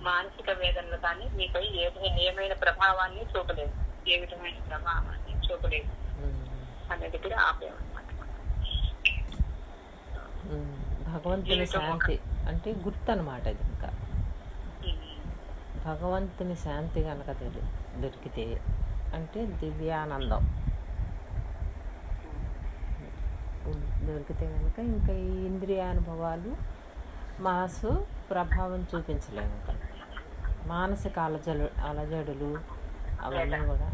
మానసిక వేదనలు కానీ మీపై ఏమైనా ప్రభావాన్ని చూపలేదు, ఏ విధమైన ప్రభావాన్ని చూపలేదు అనేది కూడా ఆపేయమన్నమాట. భగవంతుని శాంతి అంటే గుర్తు అనమాట. ఇది ఇంకా భగవంతుని శాంతి కనుక దొరికితే అంటే దివ్యానందం దొరికితే కనుక ఇంకా ఈ ఇంద్రియానుభవాలు మనసు ప్రభావం చూపించలేము. ఇంకా మానసిక అలజడులు అవన్నీ కూడా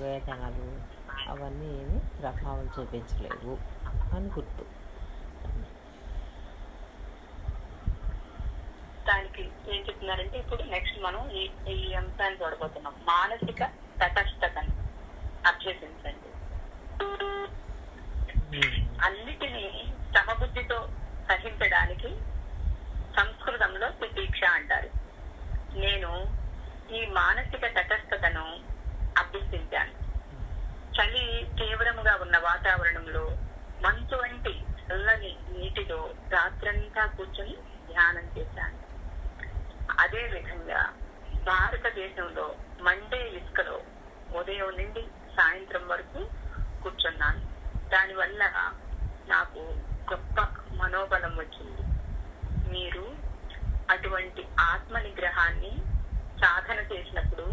వేదనలు అవన్నీ ఏమి ప్రభావం చూపించలేవు అని గుర్తు. దానికి ఏం చెప్తున్నారంటే ఇప్పుడు నెక్స్ట్ మనం ఈ అంశాన్ని చూడబోతున్నాం. మానసిక తటస్థతను అభ్యసించండి. అన్నిటినీ సమబుద్ధితో సహించడానికి సంస్కృతంలో తితీక్ష అంటారు. నేను ఈ మానసిక తటస్థతను అభ్యసించాను. చలి తీవ్రముగా ఉన్న వాతావరణంలో మంచు వంటి చల్లని నీటిలో రాత్రంతా కూర్చొని ధ్యానం చేశాను. అదే విధంగా భారతదేశంలో మండే ఇసుకలో ఉదయం నుండి సాయంత్రం వరకు కూర్చున్నాను. దానివల్ల నాకు గొప్ప మనోబలం వచ్చింది. మీరు అటువంటి ఆత్మ నిగ్రహాన్ని సాధన చేసినప్పుడు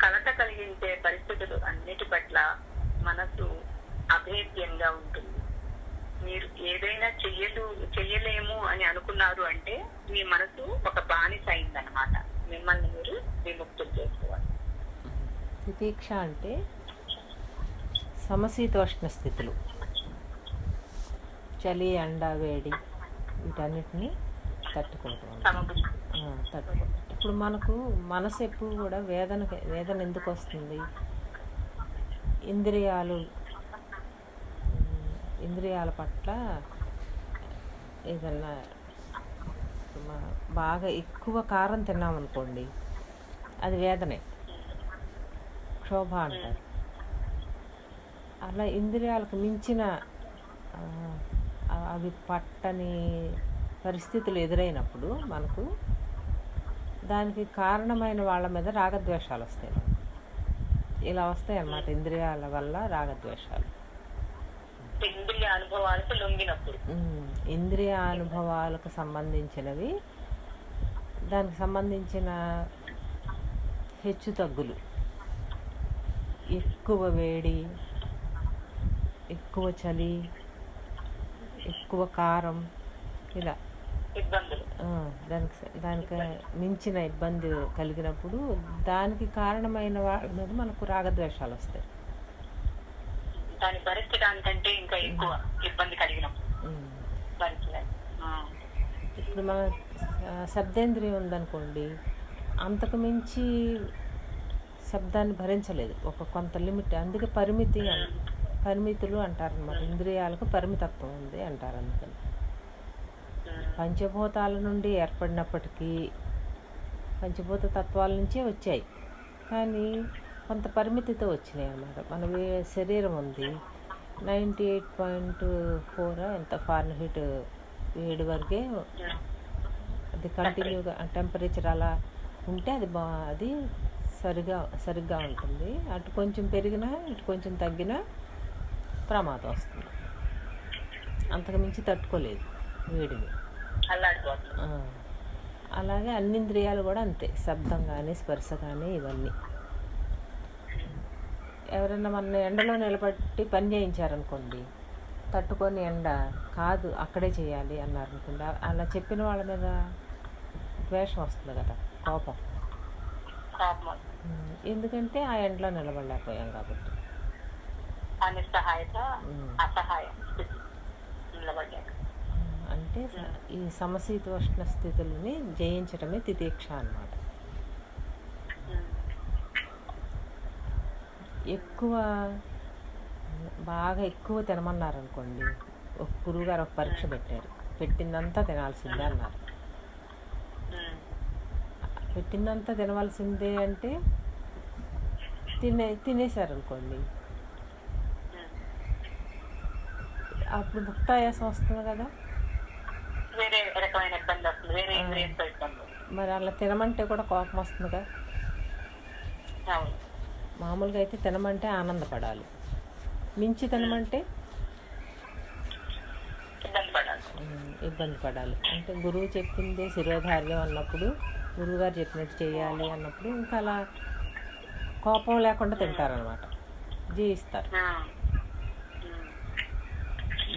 కలత కలిగించే పరిస్థితులు అన్నిటి పట్ల మనసు అభేద్యంగా ఉంటుంది. మీరు ఏదైనా చెయ్యలేము అని అనుకున్నారు అంటే మీ మనసు ఒక బానిస అయిందనమాట. మిమ్మల్ని మీరు విముక్తులు చేసుకోవాలి. తితీక్ష అంటే సమశీతోష్ణ స్థితులు, చలి ఎండ వేడి వీటన్నిటిని తట్టుకుంటాం. ఇప్పుడు మనకు మనసు ఎప్పుడు కూడా వేదన ఎందుకు వస్తుంది? ఇంద్రియాల పట్ల ఏదన్నా బాగా ఎక్కువ కారం తిన్నామనుకోండి, అది వేదనే, క్షోభ అంటారు. అలా ఇంద్రియాలకు మించిన అవి పట్టని పరిస్థితులు ఎదురైనప్పుడు మనకు దానికి కారణమైన వాళ్ళ మీద రాగద్వేషాలు వస్తాయి. ఇలా వస్తాయి అన్నమాట ఇంద్రియాల వల్ల రాగద్వేషాలు. ఇంద్రియ అనుభవాలకు సంబంధించినవి, దానికి సంబంధించిన హెచ్చు తగ్గులు, ఎక్కువ వేడి, ఎక్కువ చలి, ఎక్కువ కారం, ఇలా దానికి మించిన ఇబ్బంది కలిగినప్పుడు దానికి కారణమైన వాళ్ళ మీద మనకు రాగద్వేషాలు వస్తాయి. దాన్ని భరించడానికంటే ఇంకా ఎక్కువ ఇబ్బంది కలిగినప్పుడు ఇప్పుడు మన శబ్దేంద్రియం ఉందనుకోండి, అంతకు మించి శబ్దాన్ని భరించలేదు, ఒక కొంత లిమిట్. అందుకే పరిమితులు అంటారనమాట. ఇంద్రియాలకు పరిమితత్వం ఉంది అంటారు. అందుకని పంచభూతాల నుండి ఏర్పడినప్పటికీ పంచభూత తత్వాల నుంచే వచ్చాయి, కానీ కొంత పరిమితితో వచ్చినాయి అన్నమాట. మన శరీరం ఉంది 98.4 ఎంత ఫారెన్హీట్ వేడి వరకే అది కంటిన్యూగా టెంపరేచర్ అలా ఉంటే అది సరిగ్గా ఉంటుంది. అటు కొంచెం పెరిగినా ఇటు కొంచెం తగ్గినా ప్రమాదం వస్తుంది. అంతకుమించి తట్టుకోలేదు వేడిని. అలాగే అన్ని ఇంద్రియాలు కూడా అంతే, శబ్దం కానీ స్పర్శ కానీ ఇవన్నీ. ఎవరైనా మన ఎండలో నిలబట్టి పని చేయించారనుకోండి, తట్టుకొని ఎండ కాదు అక్కడే చేయాలి అన్నారనుకోండి, అలా చెప్పిన వాళ్ళ మీద ద్వేషం వస్తుంది కదా, కోపం. ఎందుకంటే ఆ ఎండలో నిలబడలేకపోయాం కాబట్టి. అంటే ఈ సమశీతోష్ణ స్థితులని జయించడమే తితీక్ష అన్నమాట. బాగా ఎక్కువ తినమన్నారనుకోండి, ఒక గురువుగారు ఒక పరీక్ష పెట్టారు, పెట్టిందంతా తినాల్సిందే అన్నారు. పెట్టిందంతా తినవలసిందే అంటే తినేశారనుకోండి, అప్పుడు భుక్తాయాసం వస్తుంది కదా, వేరే రకమైన ఇబ్బంది వస్తుంది, వేరే ఇంద్రియంతో ఇబ్బంది. మరి అలా తినమంటే కూడా కోపం వస్తుందిగా. అవును. మామూలుగా అయితే తినమంటే ఆనందపడాలి, మించి తినమంటే ఇబ్బంది పడాలి. అంటే గురువు చెప్పిందే శిరోధార్యం అన్నప్పుడు, గురువుగారు చెప్పినట్టు చేయాలి అన్నప్పుడు ఇంకా అలా కోపం లేకుండా తింటారనమాట, జీవిస్తారు.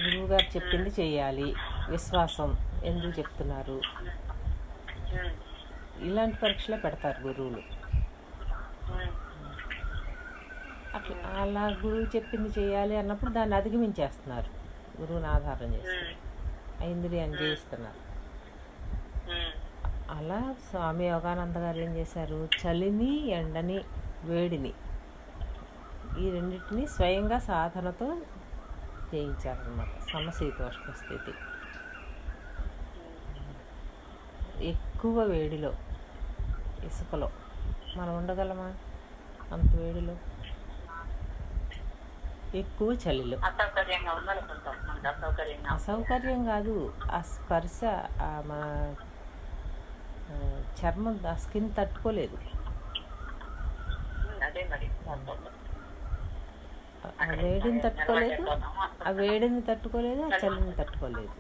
గురువుగారు చెప్పింది చేయాలి, విశ్వాసం, ఎందుకు చెప్తున్నారు, ఇలాంటి పరీక్షలే పెడతారు గురువులు. అట్లా అలా గురువు చెప్పింది చేయాలి అన్నప్పుడు దాన్ని అధిగమించేస్తున్నారు, గురువుని ఆధారం చేస్తున్నారు, ఇంద్రియాన్ని జయిస్తున్నారు. అలా స్వామి యోగానంద గారు ఏం చేశారు, చలిని, ఎండని, వేడిని, ఈ రెండింటిని స్వయంగా సాధనతో జయించారనమాట. సమశీతోష్ణ స్థితి. ఎక్కువ వేడిలో, ఇసుకలో మనం ఉండగలమా? అంత వేడిలో, ఎక్కువ చలిలో. అసౌకర్యం కాదు, ఆ స్పర్శ మన చర్మం, ఆ స్కిన్ తట్టుకోలేదు. ఆ వేడిని తట్టుకోలేదు, ఆ వేడిని తట్టుకోలేదు, ఆ చలిని తట్టుకోలేదు.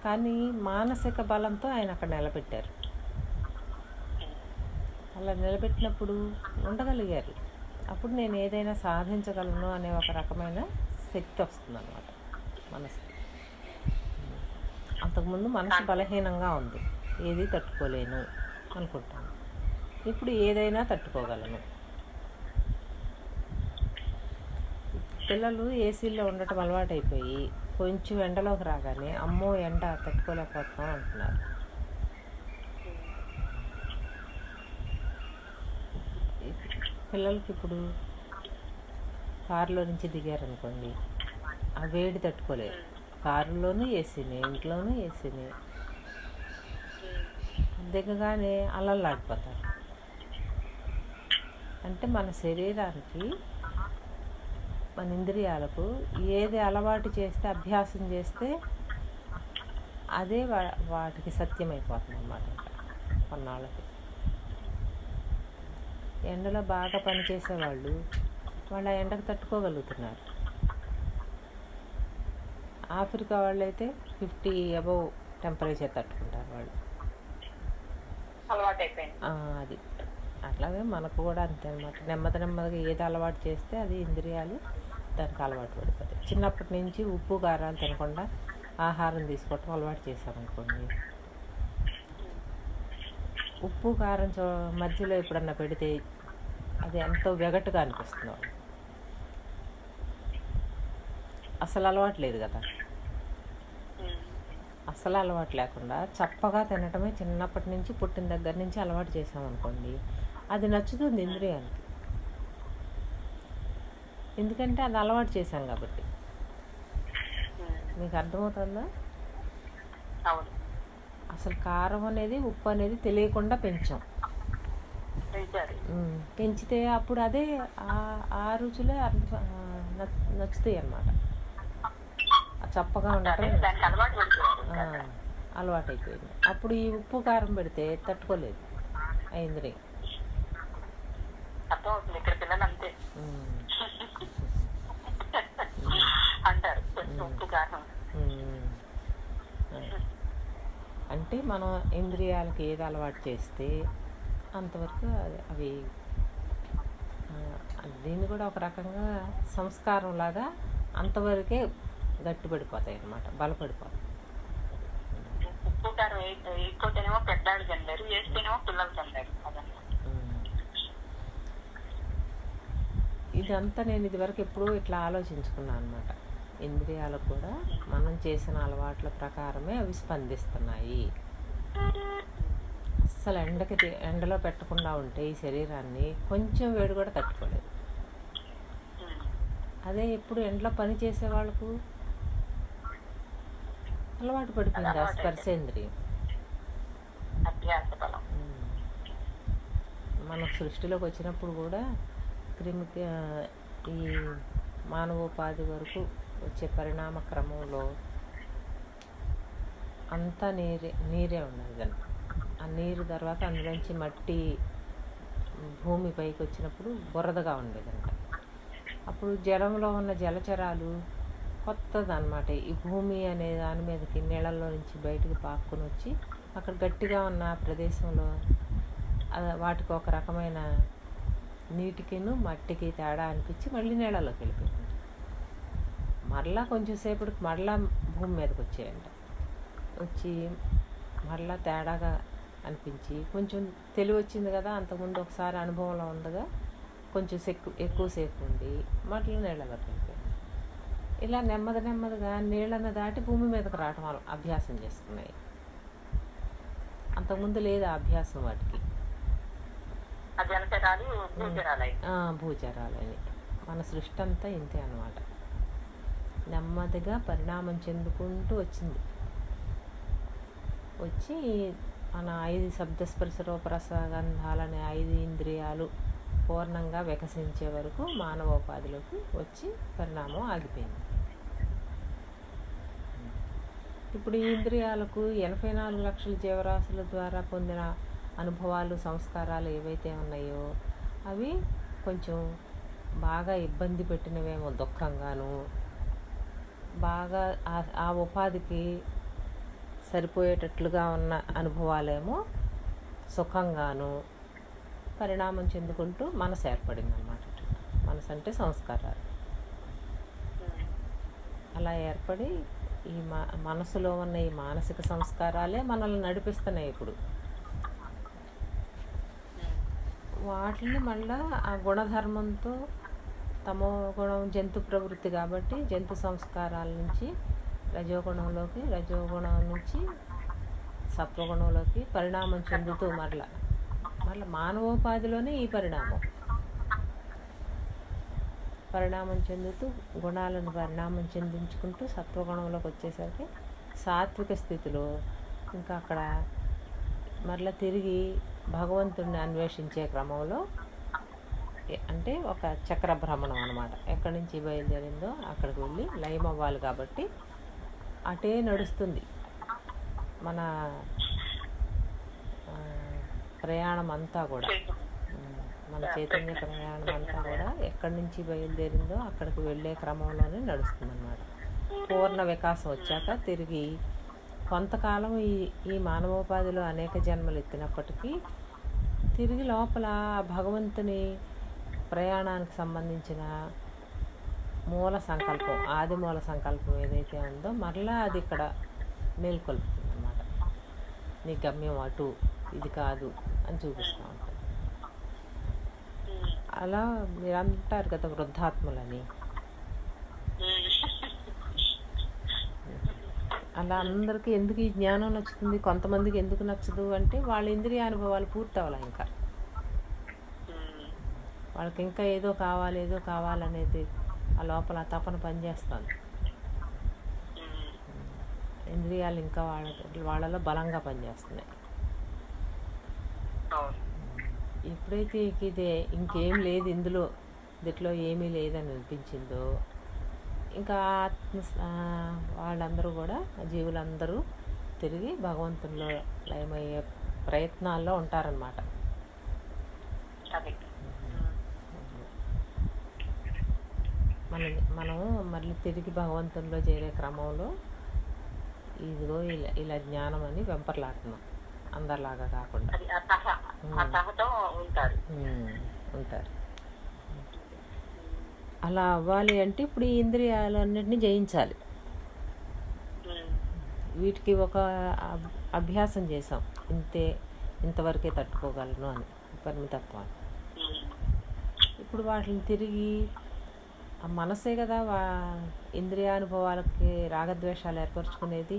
కానీ మానసిక బలంతో ఆయన అక్కడ నిలబెట్టారు. అలా నిలబెట్టినప్పుడు ఉండగలిగారు. అప్పుడు నేను ఏదైనా సాధించగలను అనే ఒక రకమైన శక్తి వస్తుందన్నమాట మనసుకి. అంతకుముందు మనసు బలహీనంగా ఉంది, ఏది తట్టుకోలేను అనుకుంటాను. ఇప్పుడు ఏదైనా తట్టుకోగలను. పిల్లలు ఏసీలో ఉండటం అలవాటైపోయి కొంచెం ఎండలోకి రాగానే అమ్మో ఎండ తట్టుకోలేకపోతున్నాం అంటున్నారు. పిల్లలకి ఇప్పుడు కారులో నుంచి దిగారనుకోండి, ఆ వేడి తట్టుకోలేరు. కారులోనూ ఏసీనే, ఇంట్లోనూ ఏసీనే, దిగగానే అలల్లాడిపోతారు. అంటే మన శరీరానికి, మన ఇంద్రియాలకు ఏది అలవాటు చేస్తే, అభ్యాసం చేస్తే అదే వాటికి సత్యమైపోతుంది అన్నమాట. కొన్నాళ్ళకి ఎండలో బాగా పనిచేసేవాళ్ళు వాళ్ళు ఆ ఎండకు తట్టుకోగలుగుతున్నారు. ఆఫ్రికా వాళ్ళు అయితే 50 అబవ్ టెంపరేచర్ తట్టుకుంటారు వాళ్ళు. అది అట్లాగే మనకు కూడా అంతే అన్నమాట. నెమ్మదిగా ఏది అలవాటు చేస్తే అది ఇంద్రియాలు దానికి అలవాటు పడిపోతాయి. చిన్నప్పటి నుంచి ఉప్పు కారాలు తినకుండా ఆహారం తీసుకోవటం అలవాటు చేసామనుకోండి, ఉప్పు కారం మధ్యలో ఎప్పుడన్నా పెడితే అది ఎంతో వెగటుగా అనిపిస్తుంది. అసలు అలవాటు లేదు కదా. అసలు అలవాటు లేకుండా చప్పగా తినటమే చిన్నప్పటి నుంచి, పుట్టిన దగ్గర నుంచి అలవాటు చేసామనుకోండి, అది నచ్చుతుంది ఇంద్రియానికి. ఎందుకంటే అది అలవాటు చేశాం కాబట్టి. మీకు అర్థమవుతుందా? అసలు కారం అనేది, ఉప్పు అనేది తెలియకుండా పెంచాం. పెంచితే అప్పుడు అదే ఆ రుచులే నచ్చుతాయి అన్నమాట. చప్పగా ఉండటం అలవాటు అయిపోయింది. అప్పుడు ఈ ఉప్పు కారం పెడితే తట్టుకోలేదు ఆ ఇంద్రియం. అంటే మనం ఇంద్రియాలకు ఏది అలవాటు చేస్తే అంతవరకు అవి, దీన్ని కూడా ఒక రకంగా సంస్కారం లాగా అంతవరకే గట్టిపడిపోతాయి అన్నమాట, బలపడిపోతాయి. ఇదంతా నేను ఇదివరకు ఎప్పుడూ ఇట్లా ఆలోచించుకున్నాను అన్నమాట. ఇంద్రియాలకు కూడా మనం చేసిన అలవాట్ల ప్రకారమే అవి స్పందిస్తున్నాయి. అస్సలు ఎండలో పెట్టకుండా ఉంటే ఈ శరీరాన్ని కొంచెం వేడి కూడా తట్టుకోలేదు. అదే ఎప్పుడు ఎండలో పని చేసే వాళ్ళకు అలవాటు పడిపోయింది ఆ స్పర్శేంద్రియం. మన సృష్టిలోకి వచ్చినప్పుడు కూడా క్రిమికి ఈ మానవోపాధి వరకు వచ్చే పరిణామ క్రమంలో అంతా నీరే ఉన్నది కనుక ఆ నీరు తర్వాత అందులోంచి మట్టి భూమి పైకి వచ్చినప్పుడు బురదగా ఉండేదంట. అప్పుడు జలంలో ఉన్న జలచరాలు కొత్తదన్నమాట. ఈ భూమి అనే దాని మీదకి నీళ్ళల్లో నుంచి బయటకు పాక్కుని వచ్చి అక్కడ గట్టిగా ఉన్న ప్రదేశంలో వాటికి ఒక రకమైన నీటికిను మట్టికి తేడా అనిపించి మళ్ళీ నీళ్ళలోకి వెళ్ళిపోయింది. మరలా కొంచెం సేపటికి మరలా భూమి మీదకి వచ్చాయంట. వచ్చి మరలా తేడాగా అనిపించి కొంచెం తెలివి వచ్చింది కదా, అంతకుముందు ఒకసారి అనుభవంలో ఉందిగా, కొంచెం ఎక్కువసేపు ఉండి మరలా నీళ్ళలోకి వెళ్ళిపోయింది. ఇలా నెమ్మదిగా నీళ్ళను దాటి భూమి మీదకి రావటం అభ్యాసం చేసుకున్నాయి. అంతకుముందు లేదు ఆ అభ్యాసం వాటికి. భూచరాలని మన సృష్టి అంతా ఇంతే అన్నమాట. నెమ్మదిగా పరిణామం చెందుకుంటూ వచ్చింది. వచ్చి మన 5 శబ్దస్పర్శ రూపరసగంధాలనే 5 ఇంద్రియాలు పూర్ణంగా వికసించే వరకు మానవోపాధిలోకి వచ్చి పరిణామం ఆగిపోయింది. ఇప్పుడు ఈ ఇంద్రియాలకు 84 లక్షల జీవరాశుల ద్వారా పొందిన అనుభవాలు, సంస్కారాలు ఏవైతే ఉన్నాయో అవి కొంచెం బాగా ఇబ్బంది పెట్టినవేమో దుఃఖంగాను, బాగా ఆ ఉపాధికి సరిపోయేటట్లుగా ఉన్న అనుభవాలేమో సుఖంగాను పరిణామం చెందుకుంటూ మనసు ఏర్పడింది అన్నమాట. మనసు అంటే సంస్కారాలు. అలా ఏర్పడి ఈ మనసులో ఉన్న ఈ మానసిక సంస్కారాలే మనల్ని నడిపిస్తున్నాయి. ఇప్పుడు వాటిని మళ్ళా ఆ గుణధర్మంతో, తమో గుణం జంతు ప్రవృత్తి కాబట్టి జంతు సంస్కారాల నుంచి రజోగుణంలోకి, రజోగుణం నుంచి సత్వగుణంలోకి పరిణామం చెందుతూ మరలా మానవోపాధిలోనే ఈ పరిణామం చెందుతూ గుణాలను పరిణామం చెందించుకుంటూ సత్వగుణంలోకి వచ్చేసరికి సాత్విక స్థితిలో ఇంకా అక్కడ మరలా తిరిగి భగవంతుడిని అన్వేషించే క్రమంలో, అంటే ఒక చక్ర భ్రమణం అన్నమాట. ఎక్కడి నుంచి బయలుదేరిందో అక్కడికి వెళ్ళి లయం అవ్వాలి కాబట్టి అటే నడుస్తుంది మన ప్రయాణం అంతా కూడా. మన చైతన్య ప్రయాణం అంతా కూడా ఎక్కడి నుంచి బయలుదేరిందో అక్కడికి వెళ్ళే క్రమంలోనే నడుస్తుంది అన్నమాట. పూర్ణ వికాసం వచ్చాక తిరిగి కొంతకాలం ఈ మానవోపాధిలో అనేక జన్మలు ఎత్తినప్పటికీ తిరిగి లోపల భగవంతుని ప్రయాణానికి సంబంధించిన మూల సంకల్పం, ఆది మూల సంకల్పం ఏదైతే ఉందో మరలా అది ఇక్కడ మేల్కొల్పుతుంది అన్నమాట. నీ గమ్యం అటు, ఇది కాదు అని చూపిస్తూ ఉంటుంది. అలా మీరు అంటారు కదా వృద్ధాత్ములని, అలా అందరికీ ఎందుకు ఈ జ్ఞానం నచ్చుతుంది, కొంతమందికి ఎందుకు నచ్చదు అంటే వాళ్ళ ఇంద్రియ అనుభవాలు పూర్తి అవ్వాలి. ఇంకా వాళ్ళకి ఇంకా ఏదో కావాలనేది ఆ లోపల తపన పనిచేస్తుంది. ఇంద్రియాలు ఇంకా వాళ్ళలో బలంగా పనిచేస్తున్నాయి. ఎప్పుడైతే ఇదే ఇంకేం లేదు దీంట్లో ఏమీ లేదని అనిపించిందో ఇంకా వాళ్ళందరూ కూడా, జీవులందరూ తిరిగి భగవంతునిలో లయమయ్యే ప్రయత్నాల్లో ఉంటారన్నమాట. మనం మళ్ళీ తిరిగి భగవంతునిలో చేరే క్రమంలో ఇదిగో ఇలా జ్ఞానం అని వెంపర్లాడుతున్నాం, అందరిలాగా కాకుండా ఉంటారు. అలా అవ్వాలి అంటే ఇప్పుడు ఈ ఇంద్రియాలన్నింటినీ జయించాలి. వీటికి ఒక అభ్యాసం చేసాం, ఇంతవరకే తట్టుకోగలను అని పరిమితత్వాన్ని. ఇప్పుడు వాటిని తిరిగి ఆ మనసే కదా ఇంద్రియానుభవాలకి రాగద్వేషాలు ఏర్పరచుకునేది.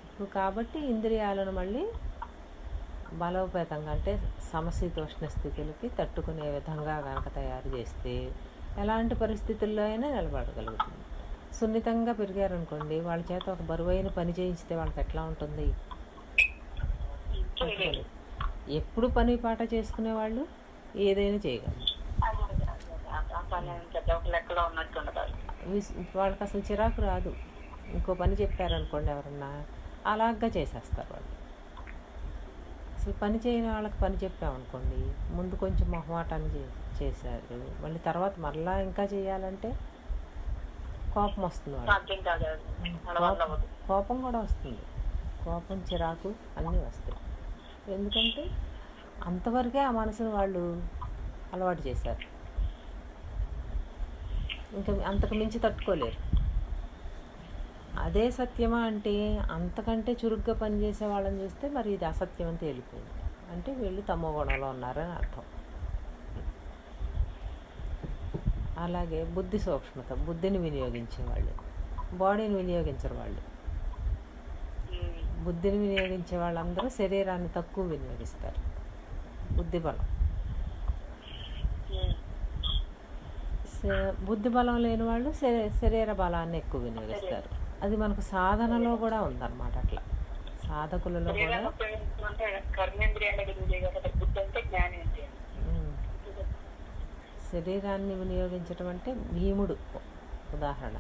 ఇప్పుడు కాబట్టి ఇంద్రియాలను మళ్ళీ బలోపేతంగా, అంటే సమశీతోష్ణ స్థితులకి తట్టుకునే విధంగా కనుక తయారు చేస్తే ఎలాంటి పరిస్థితుల్లో అయినా నిలబడగలుగుతుంది. సున్నితంగా పెరిగారనుకోండి, వాళ్ళ చేత ఒక బరువైన పని చేయిస్తే వాళ్ళకి ఎట్లా ఉంటుంది? ఎప్పుడు పని పాట చేసుకునే వాళ్ళు ఏదైనా చేయగలరు. వాళ్ళకి అసలు చిరాకు రాదు. ఇంకో పని చెప్పారనుకోండి ఎవరన్నా, అలాగా చేసేస్తారు వాళ్ళు. అసలు పని చేయని వాళ్ళకి పని చెప్పామనుకోండి, ముందు కొంచెం మొహమాటాన్ని చేశారు, మళ్ళీ తర్వాత మరలా ఇంకా చేయాలంటే కోపం వస్తుంది వాళ్ళకి. సాధ్యం కాదు అది. వాళ్ళ వల్ల అవ్వదు. కోపం కూడా వస్తుంది, కోపం చిరాకు అన్నీ వస్తాయి. ఎందుకంటే అంతవరకే ఆ మనసును వాళ్ళు అలవాటు చేశారు, ఇంకా అంతకు మించి తట్టుకోలేరు. అదే సత్యమా అంటే అంతకంటే చురుగ్గా పనిచేసే వాళ్ళని చూస్తే మరి ఇది అసత్యం అని తేలిపోయింది, అంటే వీళ్ళు తమో గుణంలో ఉన్నారని అర్థం. అలాగే బుద్ధి సూక్ష్మత, బుద్ధిని వినియోగించేవాళ్ళు, బాడీని వినియోగించరు వాళ్ళు. బుద్ధిని వినియోగించే వాళ్ళందరూ శరీరాన్ని తక్కువ వినియోగిస్తారు. బుద్ధి బలం, బుద్ధి బలం లేని వాళ్ళు శరీర బలాన్ని ఎక్కువ వినియోగిస్తారు. అది మనకు సాధనలో కూడా ఉందన్నమాట. అట్లా సాధకులలో కూడా శరీరాన్ని వినియోగించడం అంటే భీముడు ఉదాహరణ,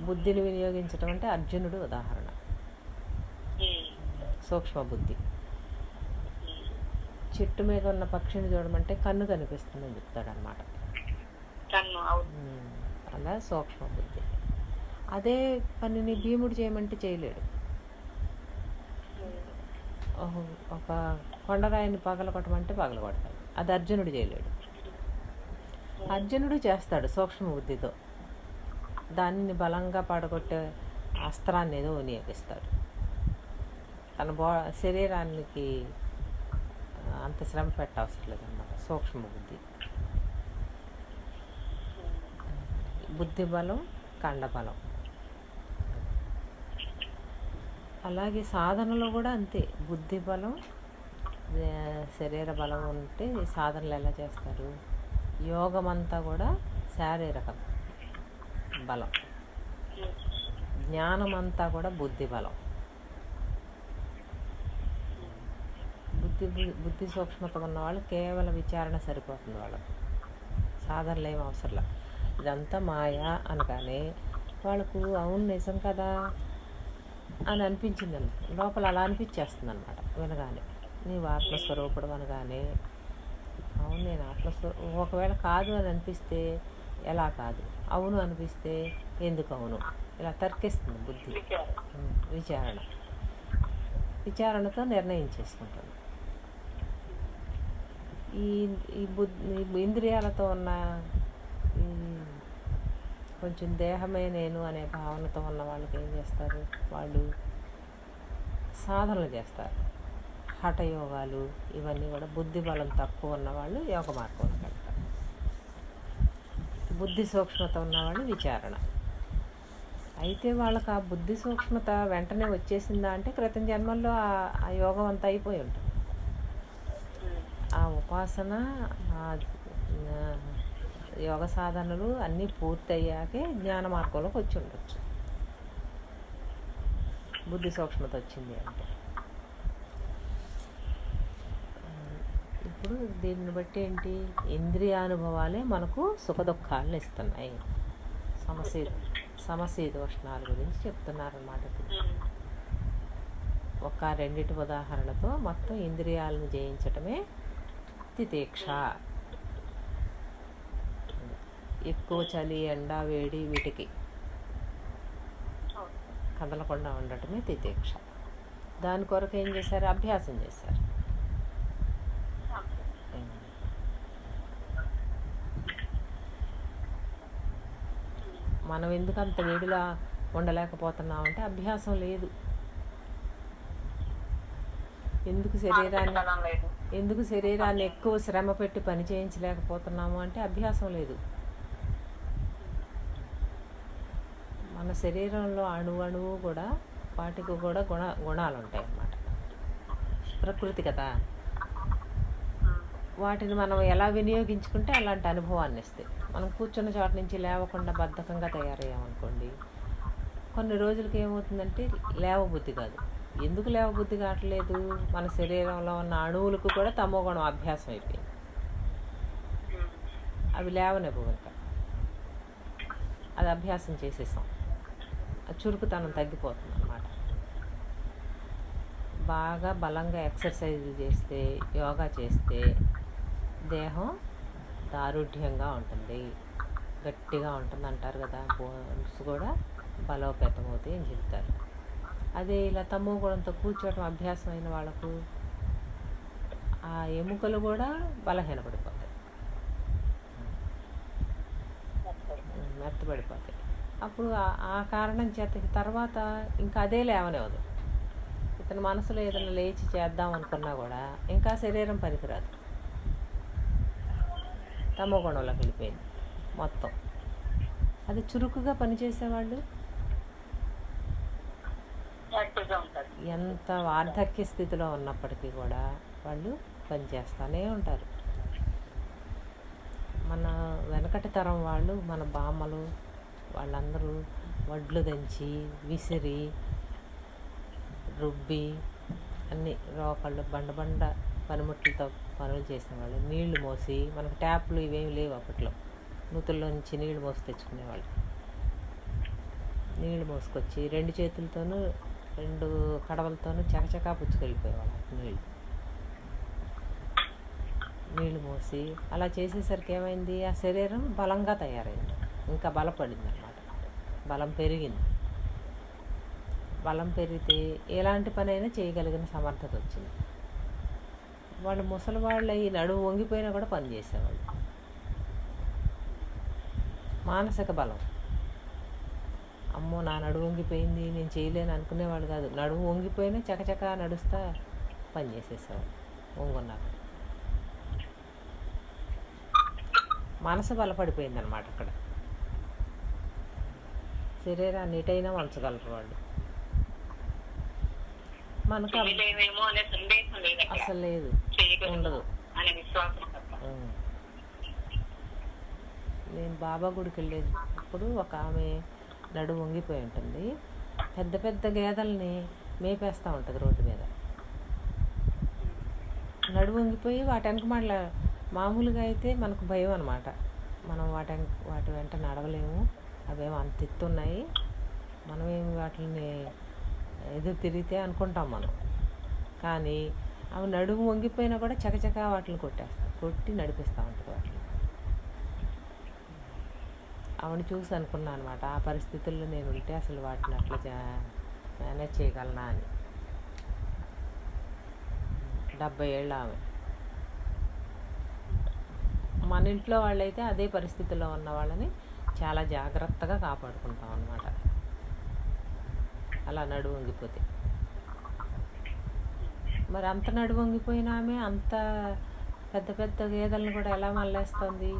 బుద్ధిని వినియోగించడం అంటే అర్జునుడు ఉదాహరణ. సూక్ష్మ బుద్ధి. చెట్టు మీద ఉన్న పక్షిని చూడమంటే కన్ను కనిపిస్తుందని చెప్తాడు అన్నమాట. అలా సూక్ష్మ బుద్ధి. అదే పనిని భీముడు చేయమంటే చేయలేడు. ఒక కొండరాయిని పగలగొట్టమంటే పగలగొడతాడు, అది అర్జునుడు చేయలేడు. అర్జునుడు చేస్తాడు సూక్ష్మ బుద్ధితో, దానిని బలంగా పడగొట్టే అస్త్రాన్ని ఏదో వినియోగిస్తాడు. తన శరీరానికి అంత శ్రమ పెట్టవసరం లేదన్నమాట. సూక్ష్మ బుద్ధి. బుద్ధి బలం, కండబలం. అలాగే సాధనలో కూడా అంతే. బుద్ధి బలం, శరీర బలం ఉంటే సాధనలు ఎలా చేస్తారు? యోగం అంతా కూడా శారీరక బలం, జ్ఞానం అంతా కూడా బుద్ధి బలం. బుద్ధి సూక్ష్మత ఉన్న వాళ్ళు కేవలం విచారణ సరిపోతుంది వాళ్ళకు, సాధనలు ఏం అవసరంలా. ఇదంతా మాయా అనగానే వాళ్ళకు అవును నిజం కదా అని అనిపించింది, లోపల అలా అనిపించేస్తుంది అనమాట. వినగానే నీవు ఆత్మస్వరూపుడు అనగానే అవును నేను ఆత్మస్వరూపం. ఒకవేళ కాదు అని అనిపిస్తే ఎలా కాదు, అవును అనిపిస్తే ఎందుకు అవును, ఇలా తర్కిస్తుంది బుద్ధి. విచారణతో నిర్ణయం చేసుకుంటుంది. ఈ ఇంద్రియాలతో ఉన్న కొంచెం దేహమే నేను అనే భావనతో ఉన్న వాళ్ళకి ఏం చేస్తారు? వాళ్ళు సాధనలు చేస్తారు, హఠయోగాలు, ఇవన్నీ కూడా. బుద్ధి బలం తక్కువ ఉన్నవాళ్ళు యోగ మార్గంలో పెడతారు. బుద్ధి సూక్ష్మత ఉన్నవాళ్ళు విచారణ. అయితే వాళ్ళకి ఆ బుద్ధి సూక్ష్మత వెంటనే వచ్చేసిందా అంటే క్రితం జన్మల్లో ఆ యోగం అంతా అయిపోయి ఉంటుంది. ఆ ఉపాసన, యోగ సాధనలు అన్నీ పూర్తయ్యాకే జ్ఞాన మార్గంలోకి వచ్చి ఉండొచ్చు, బుద్ధి సూక్ష్మత వచ్చింది అంటే. ఇప్పుడు దీన్ని బట్టి ఏంటి? ఇంద్రియానుభవాలే మనకు సుఖ దుఃఖాలను ఇస్తున్నాయి. సమశీతోష్ణాల గురించి చెప్తున్నారన్నమాట. ఒక రెండిటి ఉదాహరణతో మొత్తం ఇంద్రియాలను జయించటమే తితీక్ష. ఎక్కువ చలి, ఎండ, వేడి వీటికి కదలకుండా ఉండటమే తితీక్ష. దాని కొరకు ఏం చేశారు? అభ్యాసం చేశారు. మనం ఎందుకు అంత వేడిలా ఉండలేకపోతున్నామంటే అభ్యాసం లేదు. ఎందుకు శరీరాన్ని ఎక్కువ శ్రమ పెట్టి పని చేయించలేకపోతున్నాము అంటే అభ్యాసం లేదు. మన శరీరంలో అణువు కూడా వాటికి కూడా గుణాలు ఉంటాయి అన్నమాట. ప్రకృతి కదా, వాటిని మనం ఎలా వినియోగించుకుంటే అలాంటి అనుభవాన్ని ఇస్తాయి. మనం కూర్చున్న చోట నుంచి లేవకుండా బద్ధకంగా తయారయ్యామనుకోండి, కొన్ని రోజులకి ఏమవుతుందంటే లేవబుద్ధి కాదు. ఎందుకు లేవబుద్ధి కావట్లేదు? మన శరీరంలో ఉన్న అణువులకు కూడా తమో గుణం అభ్యాసం అయిపోయింది, అవి లేవనివ్వవు. ఇంకా అది అభ్యాసం చేసేసాం, చురుకుతనం తగ్గిపోతుంది అన్నమాట. బాగా బలంగా ఎక్సర్సైజులు చేస్తే, యోగా చేస్తే దేహం దారుఢ్యంగా ఉంటుంది, గట్టిగా ఉంటుంది అంటారు కదా. బోన్స్ కూడా బలోపేతం అవుతాయి అని చెప్తారు. అదే ఇలా తమో గుణంతో కూర్చోవడం అభ్యాసం అయిన వాళ్ళకు ఆ ఎముకలు కూడా బలహీనపడిపోతాయి, మెత్తబడిపోతాయి. అప్పుడు ఆ కారణం చేత తర్వాత ఇంకా అదే లేవనివ్వదు. ఇతని మనసులో ఏదైనా లేచి చేద్దాం అనుకున్నా కూడా ఇంకా శరీరం పనికిరాదు, తమో గుణంలోకి వెళ్ళిపోయింది మొత్తం. అది చురుకుగా పనిచేసేవాళ్ళు ఎంత వార్ధక్య స్థితిలో ఉన్నప్పటికీ కూడా వాళ్ళు పనిచేస్తూనే ఉంటారు. మన వెనకటి తరం వాళ్ళు, మన బామ్మలు వాళ్ళందరూ వడ్లు దంచి, విసిరి, రుబ్బి, అన్ని రోకళ్ళు బండ పనిముట్లతో పనులు చేసిన వాళ్ళు. నీళ్లు మోసి, మనకు ట్యాప్లు ఇవేమి లేవు అప్పట్లో, నూతుల్లో నుంచి నీళ్లు మోసి తెచ్చుకునేవాళ్ళు. నీళ్లు మోసుకొచ్చి 2 చేతులతోనూ 2 కడవలతోనూ చకచకా పుచ్చుకెళ్ళిపోయేవాళ్ళు నీళ్లు మోసి. అలా చేసేసరికి ఏమైంది, ఆ శరీరం బలంగా తయారైంది, ఇంకా బలపడింది అన్నమాట, బలం పెరిగింది. బలం పెరిగితే ఎలాంటి పనైనా చేయగలిగిన సమర్థత వచ్చింది. వాళ్ళు ముసలి వాళ్ళు అయ్యి నడుము వంగిపోయినా కూడా పని చేసేవాళ్ళు. మానసిక బలం, అమ్మో నా నడుము వంగిపోయింది నేను చేయలేను అనుకునేవాళ్ళు కాదు. నడుము వంగిపోయినా చకచకా నడుస్తా పని చేసేసేవాళ్ళు వంగున్నారు. మనసు బలపడిపోయింది అన్నమాట అక్కడ. శరీరాన్ని ఎటైనా వంచగలరు వాళ్ళు. మనకు అసలు లేదు, ఉండదు. నేను బాబా గుడికి వెళ్ళేది అప్పుడు ఒక ఆమె నడుము వంగిపోయి ఉంటుంది, పెద్ద పెద్ద గేదెల్ని మేపేస్తూ ఉంటుంది రోడ్డు మీద. నడుము వంగిపోయి వాటి వెనక మళ్ళీ మామూలుగా అయితే మనకు భయం అనమాట, మనం వాటి వెంట నడవలేము, అవేమో అంత ఎత్తున్నాయి, మనమేమి వాటిని ఎదురు తిరిగితే అనుకుంటాం మనం. కానీ అవి నడుము వంగిపోయినా కూడా చకచకా వాటిని కొట్టి నడిపిస్తూ ఉంటుంది వాటిని. ఆవిడ చూసి అనుకున్నాను అనమాట, ఆ పరిస్థితుల్లో నేను ఉంటే అసలు వాటిని అట్లా మేనేజ్ చేయగలనా అని. 70 ఏళ్ళ ఆమె. మన ఇంట్లో వాళ్ళైతే అదే పరిస్థితిలో ఉన్న వాళ్ళని చాలా జాగ్రత్తగా కాపాడుకుంటాం అన్నమాట, అలా నడుము వంగిపోతే. మరి అంత నడుము వంగిపోయిన ఆమె అంత పెద్ద పెద్ద గేదెలను కూడా ఎలా మళ్ళేస్తుంది?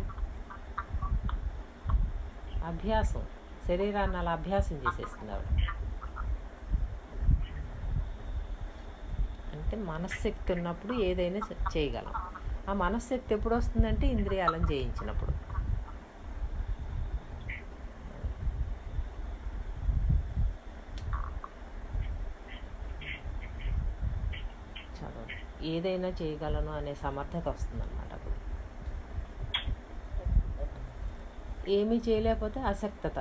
అభ్యాసం, శరీరాన్ని అలా అభ్యాసం చేసేస్తుంది ఆవిడ. అంటే మనశ్శక్తి ఉన్నప్పుడు ఏదైనా చేయగలం. ఆ మనశ్శక్తి ఎప్పుడు వస్తుందంటే ఇంద్రియాలను జయించినప్పుడు. చదువు ఏదైనా చేయగలను అనే సమర్థత వస్తుందన్నమాట అప్పుడు. ఏమీ చేయలేకపోతే అసక్తత,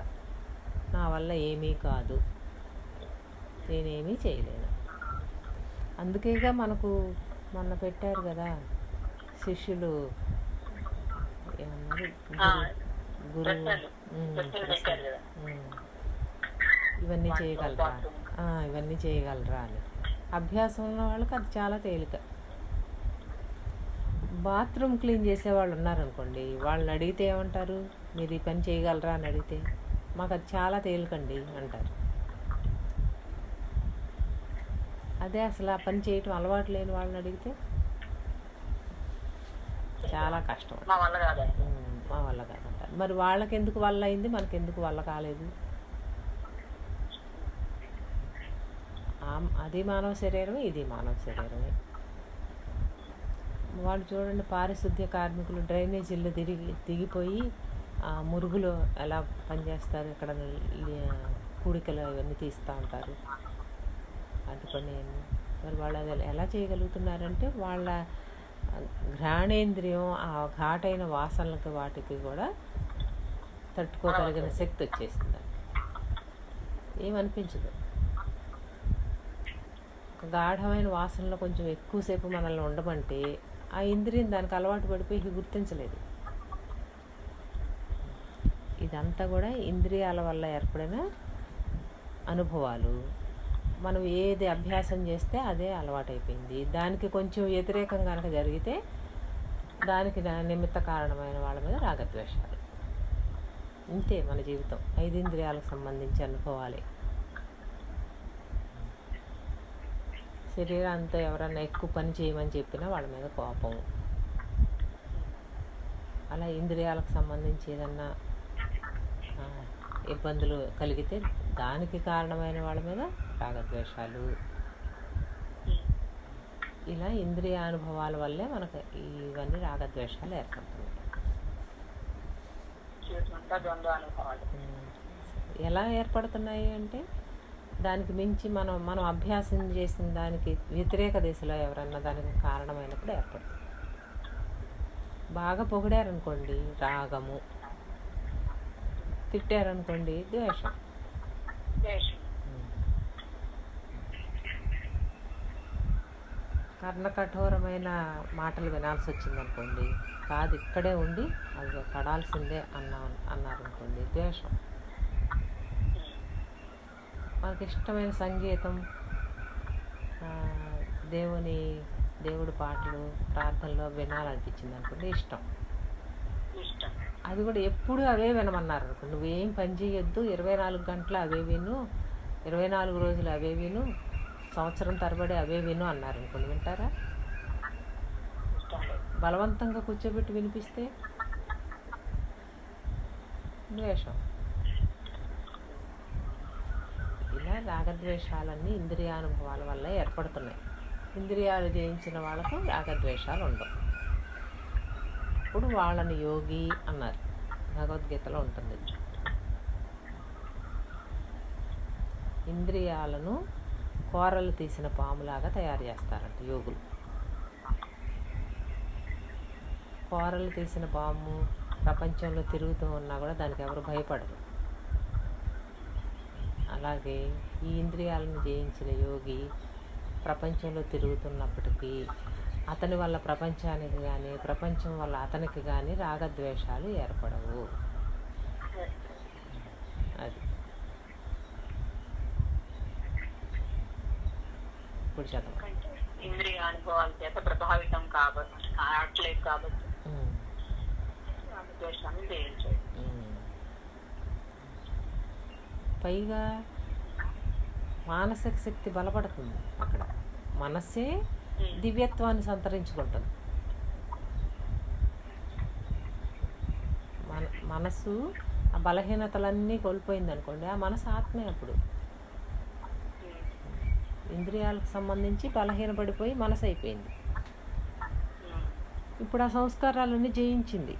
నా వల్ల ఏమీ కాదు, నేనేమీ చేయలేను. అందుకేగా మనకు మొన్న పెట్టారు కదా శిష్యులు ఏమన్నారు, గురువు ఇవన్నీ చేయగలరా, ఇవన్నీ చేయగలరా అని. అభ్యాసం ఉన్న వాళ్ళకి అది చాలా తేలిక. బాత్రూమ్ క్లీన్ చేసేవాళ్ళు ఉన్నారనుకోండి, వాళ్ళని అడిగితే ఏమంటారు, మీరు ఈ పని చేయగలరా అని అడిగితే మాకు అది చాలా తేలికండి అంటారు. అదే అసలు ఆ పని చేయటం అలవాటు లేని వాళ్ళని అడిగితే చాలా కష్టం, మా వల్ల కాదంటారు. మరి వాళ్ళకి ఎందుకు వల్ల అయింది, మనకెందుకు వల్ల కాలేదు? అది మానవ శరీరమే, ఇది మానవ శరీరమే. వాళ్ళు చూడండి, పారిశుద్ధ్య కార్మికులు డ్రైనేజీల్లో దిగిపోయి మురుగులు ఎలా పనిచేస్తారు, ఇక్కడ కూడికలు ఇవన్నీ తీస్తూ ఉంటారు అటుకొని. మరి వాళ్ళు అది ఎలా చేయగలుగుతున్నారంటే వాళ్ళ ఘ్రాణేంద్రియం ఆ ఘాటైన వాసనలకి వాటికి కూడా తట్టుకోగలిగిన శక్తి వచ్చేసింది, ఏమనిపించదు. ఒక గాఢమైన వాసనలో కొంచెం ఎక్కువసేపు మనల్ని ఉండమంటే ఆ ఇంద్రియం దానికి అలవాటు పడిపోయి గుర్తించలేదు. ఇదంతా కూడా ఇంద్రియాల వల్ల ఏర్పడిన అనుభవాలు. మనం ఏది అభ్యాసం చేస్తే అదే అలవాటైపోయింది. దానికి కొంచెం వ్యతిరేకం కనుక జరిగితే దానికి నిమిత్త కారణమైన వాళ్ళ మీద రాగద్వేషాలు. ఇంతే మన జీవితం. 5 ఇంద్రియాలకు సంబంధించి అనుభవాలే. శరీరంతో ఎవరన్నా ఎక్కువ పని చేయమని చెప్పినా వాళ్ళ మీద కోపం. అలా ఇంద్రియాలకు సంబంధించి ఏదన్నా ఇబ్బందులు కలిగితే దానికి కారణమైన వాళ్ళ మీద రాగద్వేషాలు. ఇలా ఇంద్రియ అనుభవాల వల్లే మనకు ఇవన్నీ రాగద్వేషాలు ఏర్పడుతున్నాయి. ఎలా ఏర్పడుతున్నాయి అంటే దానికి మించి మనం అభ్యాసం చేసిన దానికి వ్యతిరేక దిశలో ఎవరన్నా దానికి కారణమైనప్పుడు ఏర్పడుతుంది. బాగా పొగిడారనుకోండి రాగము, తిట్టారనుకోండి ద్వేషం. కర్ణకఠోరమైన మాటలు వినాల్సి వచ్చిందనుకోండి, కాదు ఇక్కడే ఉండి అది పడాల్సిందే అన్నారనుకోండి ద్వేషం. మనకి ఇష్టమైన సంగీతం, దేవుడి పాటలు, ప్రార్థనలో వినాలనిపించింది అనుకోండి ఇష్టం. అది కూడా ఎప్పుడు అవే వినమన్నారు అనుకోండి, నువ్వేం పని చేయొద్దు, 24 గంటలు అవే విను, 24 రోజులు అవే విను, సంవత్సరం తరబడి అవే విను అన్నారు అనుకోండి, వింటారా? బలవంతంగా కూర్చోబెట్టి వినిపిస్తే ద్వేషం. ఇలా రాగద్వేషాలన్నీ ఇంద్రియానుభవాల వల్ల ఏర్పడుతున్నాయి. ఇంద్రియాలు జయించిన వాళ్ళకు రాగద్వేషాలు ఉండవు. ఇప్పుడు వాళ్ళని యోగి అన్నారు, భగవద్గీతలో ఉంటుంది. ఇంద్రియాలను కూరలు తీసిన పాములాగా తయారు చేస్తారంట యోగులు. కూరలు తీసిన పాము ప్రపంచంలో తిరుగుతూ ఉన్నా కూడా దానికి ఎవరు భయపడరు. అలాగే ఈ ఇంద్రియాలను జయించిన యోగి ప్రపంచంలో తిరుగుతున్నప్పటికీ అతని వల్ల ప్రపంచానికి కానీ ప్రపంచం వల్ల అతనికి కానీ రాగద్వేషాలు ఏర్పడవు. అది ఇప్పుడు చదవ. ఇంద్రియ అనుభవాల చేత ప్రభావితం కావట్లేదు కాబట్టి రాగద్వేషాన్ని జయించాలి. పైగా మానసిక శక్తి బలపడుతుంది. అక్కడ మనస్సే దివ్యత్వాన్ని సంతరించుకుంటుంది. మనసు ఆ బలహీనతలన్నీ కోల్పోయింది అనుకోండి, ఆ మనసు ఆత్మే. అప్పుడు ఇంద్రియాలకు సంబంధించి బలహీనపడిపోయి మనసు అయిపోయింది. ఇప్పుడు ఆ సంస్కారాలన్నీ జయించింది.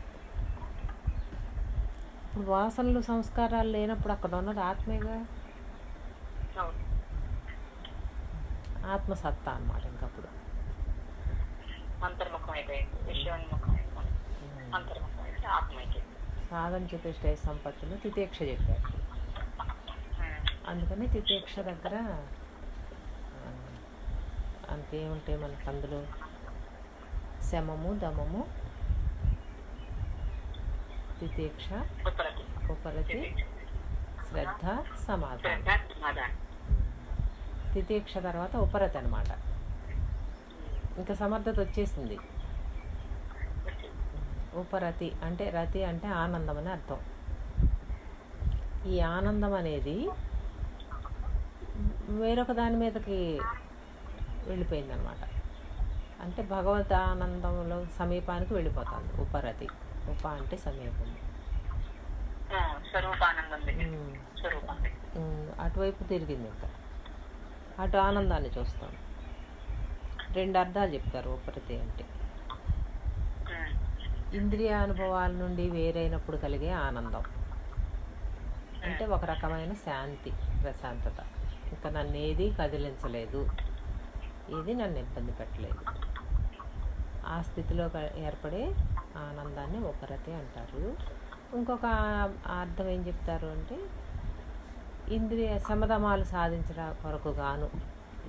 ఇప్పుడు వాసనలు సంస్కారాలు లేనప్పుడు అక్కడ ఉన్నది ఆత్మేగా, ఆత్మసత్తా అన్నమాట. ఇంకప్పుడు సాధన చతుష్టయ సంపత్తులు తితేక్ష చెప్పారు. అందుకని తితేక్ష దగ్గర అంతేముంటాయి మనకు అందులో? శమము, దమము, తితేక్ష, ఉపరతి, శ్రద్ధ, సమాధానం. తితేక్ష తర్వాత ఉపరతి అన్నమాట. ఇంకా సమర్థత వచ్చేసింది. ఉపరతి అంటే రతి అంటే ఆనందం అని అర్థం. ఈ ఆనందం అనేది వేరొక దాని మీదకి వెళ్ళిపోయిందనమాట. అంటే భగవద్ ఆనందంలో సమీపానికి వెళ్ళిపోతుంది ఉపరతి. ఉప అంటే సమీపం, అటువైపు తిరిగింది. ఇంకా అటు ఆనందాన్ని చూస్తాం. 2 అర్థాలు చెప్తారు ఉపరతి అంటే. ఇంద్రియానుభవాల నుండి వేరైనప్పుడు కలిగే ఆనందం అంటే ఒక రకమైన శాంతి, ప్రశాంతత. ఇంకా నన్ను ఏది కదిలించలేదు, ఏది నన్ను ఇబ్బంది పెట్టలేదు. ఆ స్థితిలో ఏర్పడే ఆనందాన్ని ఉపరతి అంటారు. ఇంకొక అర్థం ఏం చెప్తారు అంటే ఇంద్రియ శమధమాలు సాధించడం కొరకు గాను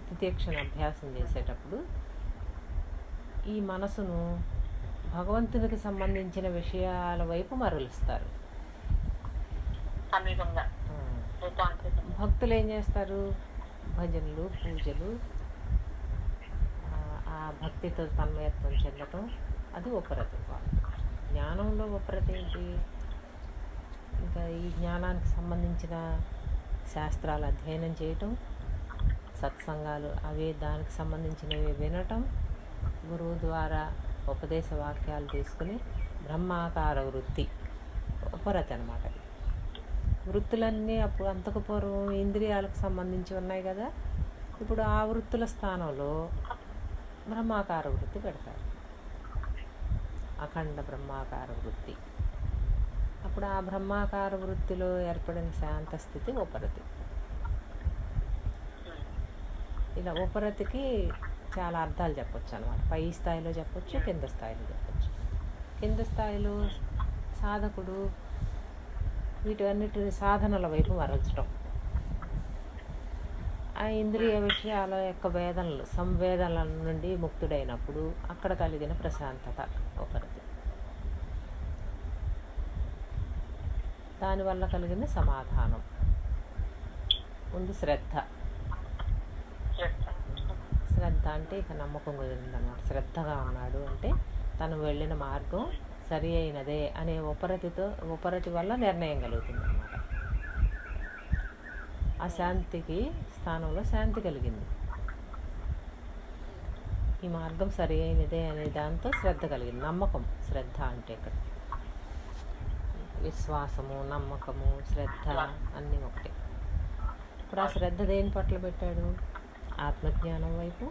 తితీక్షణ అభ్యాసం చేసేటప్పుడు ఈ మనసును భగవంతునికి సంబంధించిన విషయాల వైపు మరలుస్తారు. సమీపంగా భక్తులు ఏం చేస్తారు? భజనలు, పూజలు, ఆ భక్తితో తన్మయత్వం చెందటం, అది ఉపరతి. జ్ఞానంలో ఉపరతి ఏంటి? ఇంకా ఈ జ్ఞానానికి సంబంధించిన శాస్త్రాలు అధ్యయనం చేయటం, సత్సంగాలు అవే దానికి సంబంధించినవి వినటం, గురువు ద్వారా ఉపదేశ వాక్యాలు తీసుకుని బ్రహ్మాకార వృత్తి ఉపరతి అన్నమాట. వృత్తులన్నీ అప్పుడు అంతకు పూర్వం ఇంద్రియాలకు సంబంధించి ఉన్నాయి కదా, ఇప్పుడు ఆ వృత్తుల స్థానంలో బ్రహ్మాకార వృత్తి పెడతారు. అఖండ బ్రహ్మాకార వృత్తి. అప్పుడు ఆ బ్రహ్మాకార వృత్తిలో ఏర్పడిన శాంత స్థితి ఉపరతి. ఇలా ఉపరతికి చాలా అర్థాలు చెప్పొచ్చు అన్నమాట. పై స్థాయిలో చెప్పొచ్చు, కింద స్థాయిలో చెప్పొచ్చు. కింద స్థాయిలో సాధకుడు వీటన్నిటిని సాధనల వైపు మరల్చడం, ఆ ఇంద్రియ విషయాల యొక్క వేదనలు, సంవేదనల నుండి ముక్తుడైనప్పుడు అక్కడ కలిగిన ప్రశాంతత ఉపరతి. దానివల్ల కలిగిన సమాధానం. ముందు శ్రద్ధ. శ్రద్ధ అంటే ఇక నమ్మకం కుదిరిందన్నమాట. శ్రద్ధగా ఉన్నాడు అంటే తను వెళ్ళిన మార్గం సరి అయినదే అనే ఉపరతి వల్ల నిర్ణయం కలుగుతుంది అన్నమాట. ఆ శాంతికి స్థానంలో శాంతి కలిగింది. ఈ మార్గం సరి అయినదే అనే దాంతో శ్రద్ధ కలిగింది. నమ్మకం, శ్రద్ధ అంటే ఇక్కడ విశ్వాసము, నమ్మకము, శ్రద్ధ అన్నీ ఒకటే. ఇప్పుడు ఆ శ్రద్ధ దేని పట్ల పెట్టాడు? ఆత్మజ్ఞానం వైపు,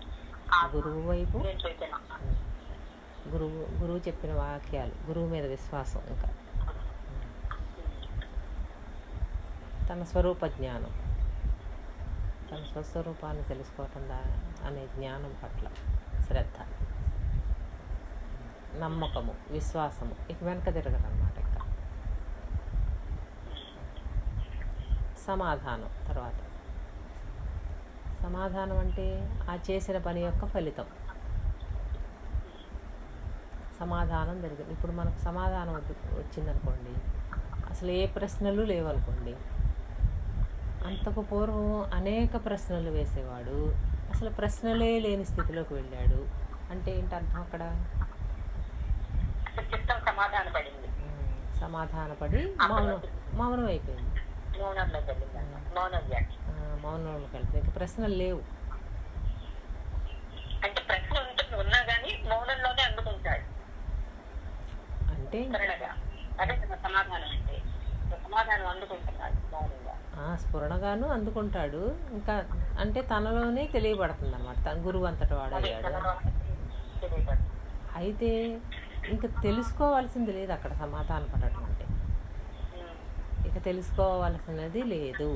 గురువు వైపు. గురువు చెప్పిన వాక్యాలు, గురువు మీద విశ్వాసం, ఇంకా తన స్వరూప జ్ఞానం, తన స్వస్వరూపాన్ని తెలుసుకోవటం అనే జ్ఞానం పట్ల శ్రద్ధ, నమ్మకము, విశ్వాసము. ఇక వెనక తిరగరన్నమాట. ఇంకా సమాధానం. తర్వాత సమాధానం అంటే ఆ చేసిన పని యొక్క ఫలితం. సమాధానం జరిగింది. ఇప్పుడు మనకు సమాధానం వచ్చిందనుకోండి, అసలు ఏ ప్రశ్నలు లేవనుకోండి. అంతకు పూర్వం అనేక ప్రశ్నలు వేసేవాడు, అసలు ప్రశ్నలే లేని స్థితిలోకి వెళ్ళాడు. అంటే ఏంటి అర్థం అక్కడ? సమాధానపడి మౌనం అయిపోయింది. మౌనంలో కలిపి ఇంకా ప్రశ్నలు లేవు. అంటే ప్రశ్న ఉంటుంది, ఉన్నా కానీ మౌనంలోనే అందుకుంటాడు. అంటే సమాధానం అంటే సమాధానం అందుకుంటున్నాడు మౌనంగా. స్ఫురణగాను అందుకుంటాడు. ఇంకా అంటే తనలోనే తెలియబడుతుంది అన్నమాట. తన గురువు అంతటి వాడయ్యాడు. అయితే ఇంకా తెలుసుకోవాల్సింది లేదు అక్కడ. సమాధానం పడటం అంటే ఇక తెలుసుకోవాల్సినది లేదు,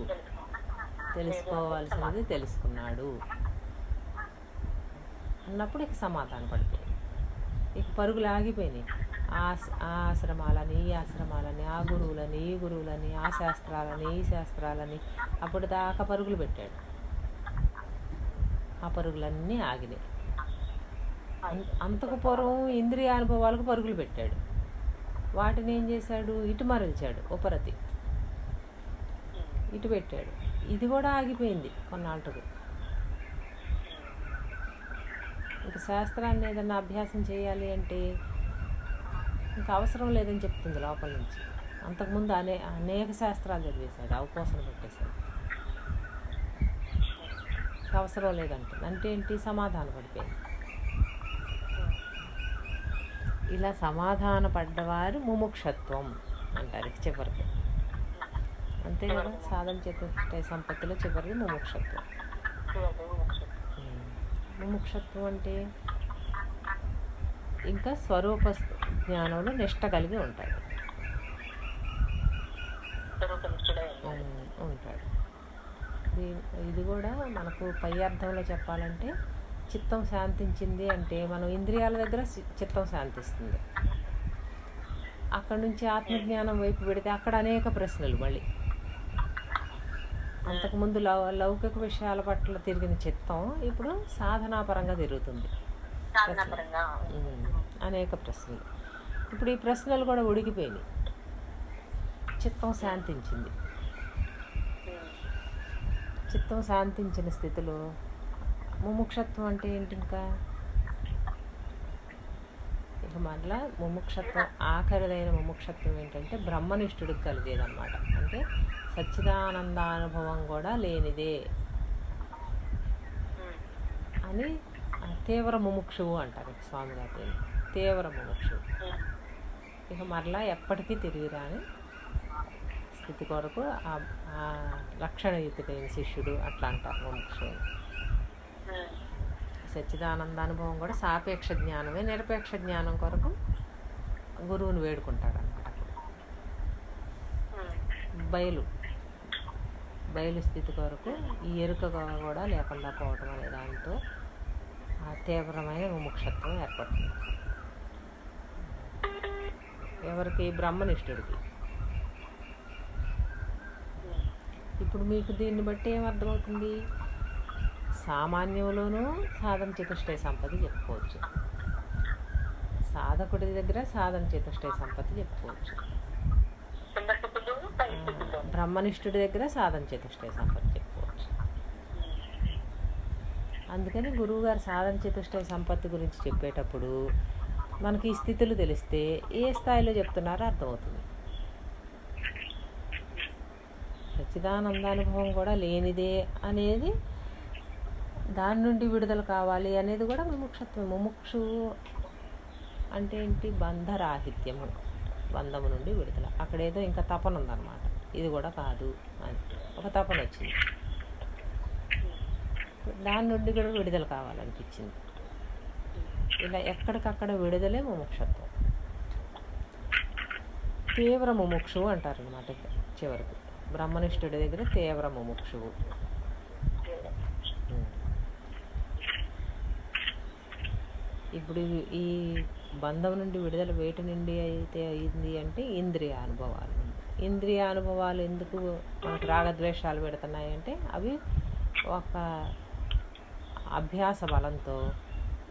తెలుసుకోవాల్సినది తెలుసుకున్నాడు అన్నప్పుడు ఇక సమాధానం పడిపోయింది. ఇక పరుగులు ఆగిపోయినాయి. ఆ ఆశ్రమాలని, ఈ ఆశ్రమాలని, ఆ గురువులని, ఈ గురువులని, ఆ శాస్త్రాలని, ఈ శాస్త్రాలని అప్పుడు దాకా పరుగులు పెట్టాడు. ఆ పరుగులన్నీ ఆగినాయి. అంతకు పూర్వం ఇంద్రియ అనుభవాలకు పరుగులు పెట్టాడు. వాటిని ఏం చేశాడు? ఇటు మరల్చాడు. ఉపరతి ఇటు పెట్టాడు. ఇది కూడా ఆగిపోయింది కొన్నాళ్ళకు. ఇంకా శాస్త్రాన్ని ఏదన్నా అభ్యాసం చేయాలి అంటే ఇంకా అవసరం లేదని చెప్తుంది లోపల నుంచి. అంతకుముందు అనేక శాస్త్రాలు చదివేశాడు, అవపోసన పెట్టేశాడు. అవసరం లేదంటుంది. అంటే ఏంటి? సమాధాన పడిపోయింది. ఇలా సమాధాన పడ్డవారు ముముక్షత్వం అంటారు చివరికి. అంతే కదా, సాధన చతుష్టయ సంపత్తిలో చివరిది ముముక్షత్వం. ముముక్షత్వం అంటే ఇంకా స్వరూప జ్ఞానంలో నిష్ట కలిగి ఉంటాడు. ఉంటాడు. ఇది కూడా మనకు పై అర్థంలో చెప్పాలంటే చిత్తం శాంతించింది అంటే మనం ఇంద్రియాల దగ్గర చిత్తం శాంతిస్తుంది. అక్కడ నుంచి ఆత్మజ్ఞానం వైపు పెడితే అక్కడ అనేక ప్రశ్నలు మళ్ళీ. అంతకుముందు లౌకిక విషయాల పట్ల తిరిగిన చిత్తం ఇప్పుడు సాధనాపరంగా తిరుగుతుంది. సాధనాపరంగా అనేక ప్రశ్నలు. ఇప్పుడు ఈ ప్రశ్నలు కూడా ఉడికిపోయినాయి. చిత్తం శాంతించింది. చిత్తం శాంతించిన స్థితిలో ముముక్షత్వం అంటే ఏంటి? ఇంకా ఇక మళ్ళా ముముక్షత్వం, ఆఖరిదైన ముముక్షత్వం ఏంటంటే బ్రహ్మనిష్ఠుడికి కలిగేదన్నమాట. అంటే సచ్చిదానందానుభవం కూడా లేనిదే అని తీవ్ర ముముక్షువు అంటారు స్వామిగారి. తీవ్ర ముముక్షువు ఇక మరలా ఎప్పటికీ తిరిగిరాని స్థితి కొరకు ఆ లక్షణయుతుడైన శిష్యుడు అట్లా అంటారు ముముక్షువు. సచ్చిదానందానుభవం కూడా సాపేక్ష జ్ఞానమే. నిరపేక్ష జ్ఞానం కొరకు గురువుని వేడుకుంటాడు అన్నమాట. బయలు స్థితి కొరకు ఈ ఎరుక కూడా లేకుండా పోవటం అనే దాంతో ఆ తీవ్రమైన ముముక్షత్వం ఏర్పడుతుంది. ఎవరికి? బ్రహ్మనిష్ఠుడికి. ఇప్పుడు మీకు దీన్ని బట్టి ఏమర్థమవుతుంది? సామాన్యంలోనూ సాధన చతుష్టయ సంపత్తి చెప్పుకోవచ్చు, సాధకుడి దగ్గర సాధన చతుష్టయ సంపత్తి చెప్పుకోవచ్చు, బ్రహ్మనిష్ఠుడి దగ్గర సాధన చతుష్టయ సంపత్తి చెప్పుకోవచ్చు. అందుకని గురువుగారు సాధన చతుష్టయ సంపత్తి గురించి చెప్పేటప్పుడు మనకి ఈ స్థితులు తెలిస్తే ఏ స్థాయిలో చెప్తున్నారో అర్థమవుతుంది. సచ్చిదానందానుభవం కూడా లేనిదే అనేది, దాని నుండి విడుదల కావాలి అనేది కూడా ముముక్షత్వం. ముముక్షు అంటే ఏంటి? బంధరాహిత్యము, బంధము నుండి విడుదల. అక్కడేదో ఇంకా తపన ఉందన్నమాట. ఇది కూడా కాదు అని ఒక తపన వచ్చింది, దాని నుండి కూడా విడుదల కావాలనిపించింది. ఇలా ఎక్కడికక్కడ విడుదలే ముముక్షత్వం. తీవ్ర ముముక్షువు అంటారు అన్నమాట. చివరికి బ్రహ్మనిష్ఠుడి దగ్గర తీవ్ర ముముక్షువు. ఇప్పుడు ఈ బంధం నుండి విడుదల వేటి నుండి అయితే అయింది అంటే ఇంద్రియ అనుభవాలు. ఇంద్రియ అనుభవాలు ఎందుకు మనకు రాగద్వేషాలు పెడుతున్నాయంటే అవి ఒక అభ్యాస బలంతో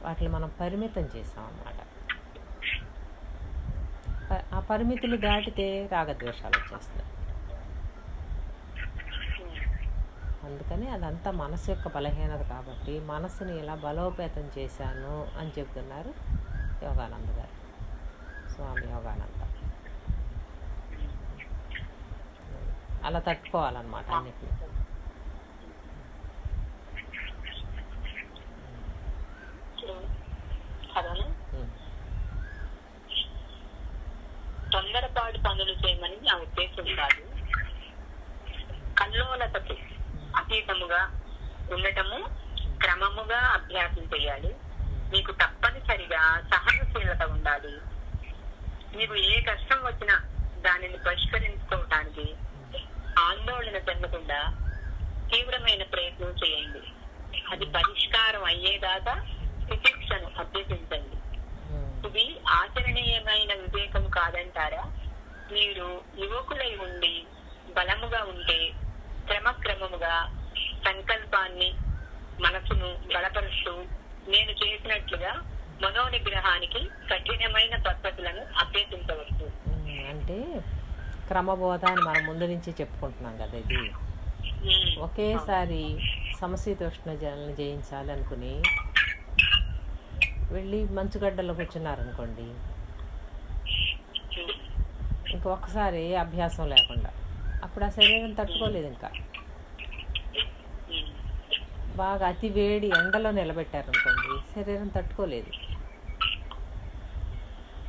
వాటిని మనం పరిమితం చేసాం అన్నమాట. ఆ పరిమితులు దాటితే రాగద్వేషాలు వచ్చేస్తాయి. అందుకని అదంతా మనసు యొక్క బలహీనత. కాబట్టి మనసుని ఇలా బలోపేతం చేశాను అని చెప్తున్నారు యోగానంద గారు, స్వామి యోగానంద. అలా తట్టుకోవాలన్నమాట అన్నిటిని. తొందరపాటు పనులు చేయమని నా ఉద్దేశం కాదు. కల్లోలతకు అతీతముగా ఉండటము క్రమముగా అభ్యాసం చేయాలి. మీకు తప్పనిసరిగా సహనశీలత ఉండాలి. మీకు ఏ కష్టం వచ్చినా దానిని పరిష్కరించుకోవటానికి ఆందోళన చెందకుండా తీవ్రమైన ప్రయత్నం చేయండి. అది పరిష్కారం అయ్యేదాకా శిక్షను అభ్యసించండి. ఇది ఆచరణీయమైన వివేకం కాదంటారా? మీరు యువకులై ఉండి బలముగా ఉంటే క్రమక్రమముగా సంకల్పాన్ని, మనసును బలపరుస్తూ నేను చేసినట్లుగా మనోనిగ్రహానికి కఠినమైన పద్ధతులను అభ్యసించవచ్చు. అంటే క్రమబోధ అని మనం ముందు నుంచి చెప్పుకుంటున్నాం కదా. ఇది ఒకేసారి సమశీతోష్ణ జయించాలి అనుకుని వెళ్ళి మంచుగడ్డలో కూర్చున్నారనుకోండి, ఇంకొకసారి అభ్యాసం లేకుండా అప్పుడు ఆ శరీరం తట్టుకోలేదు. ఇంకా బాగా అతి వేడి ఎండలో నిలబెట్టారనుకోండి, శరీరం తట్టుకోలేదు.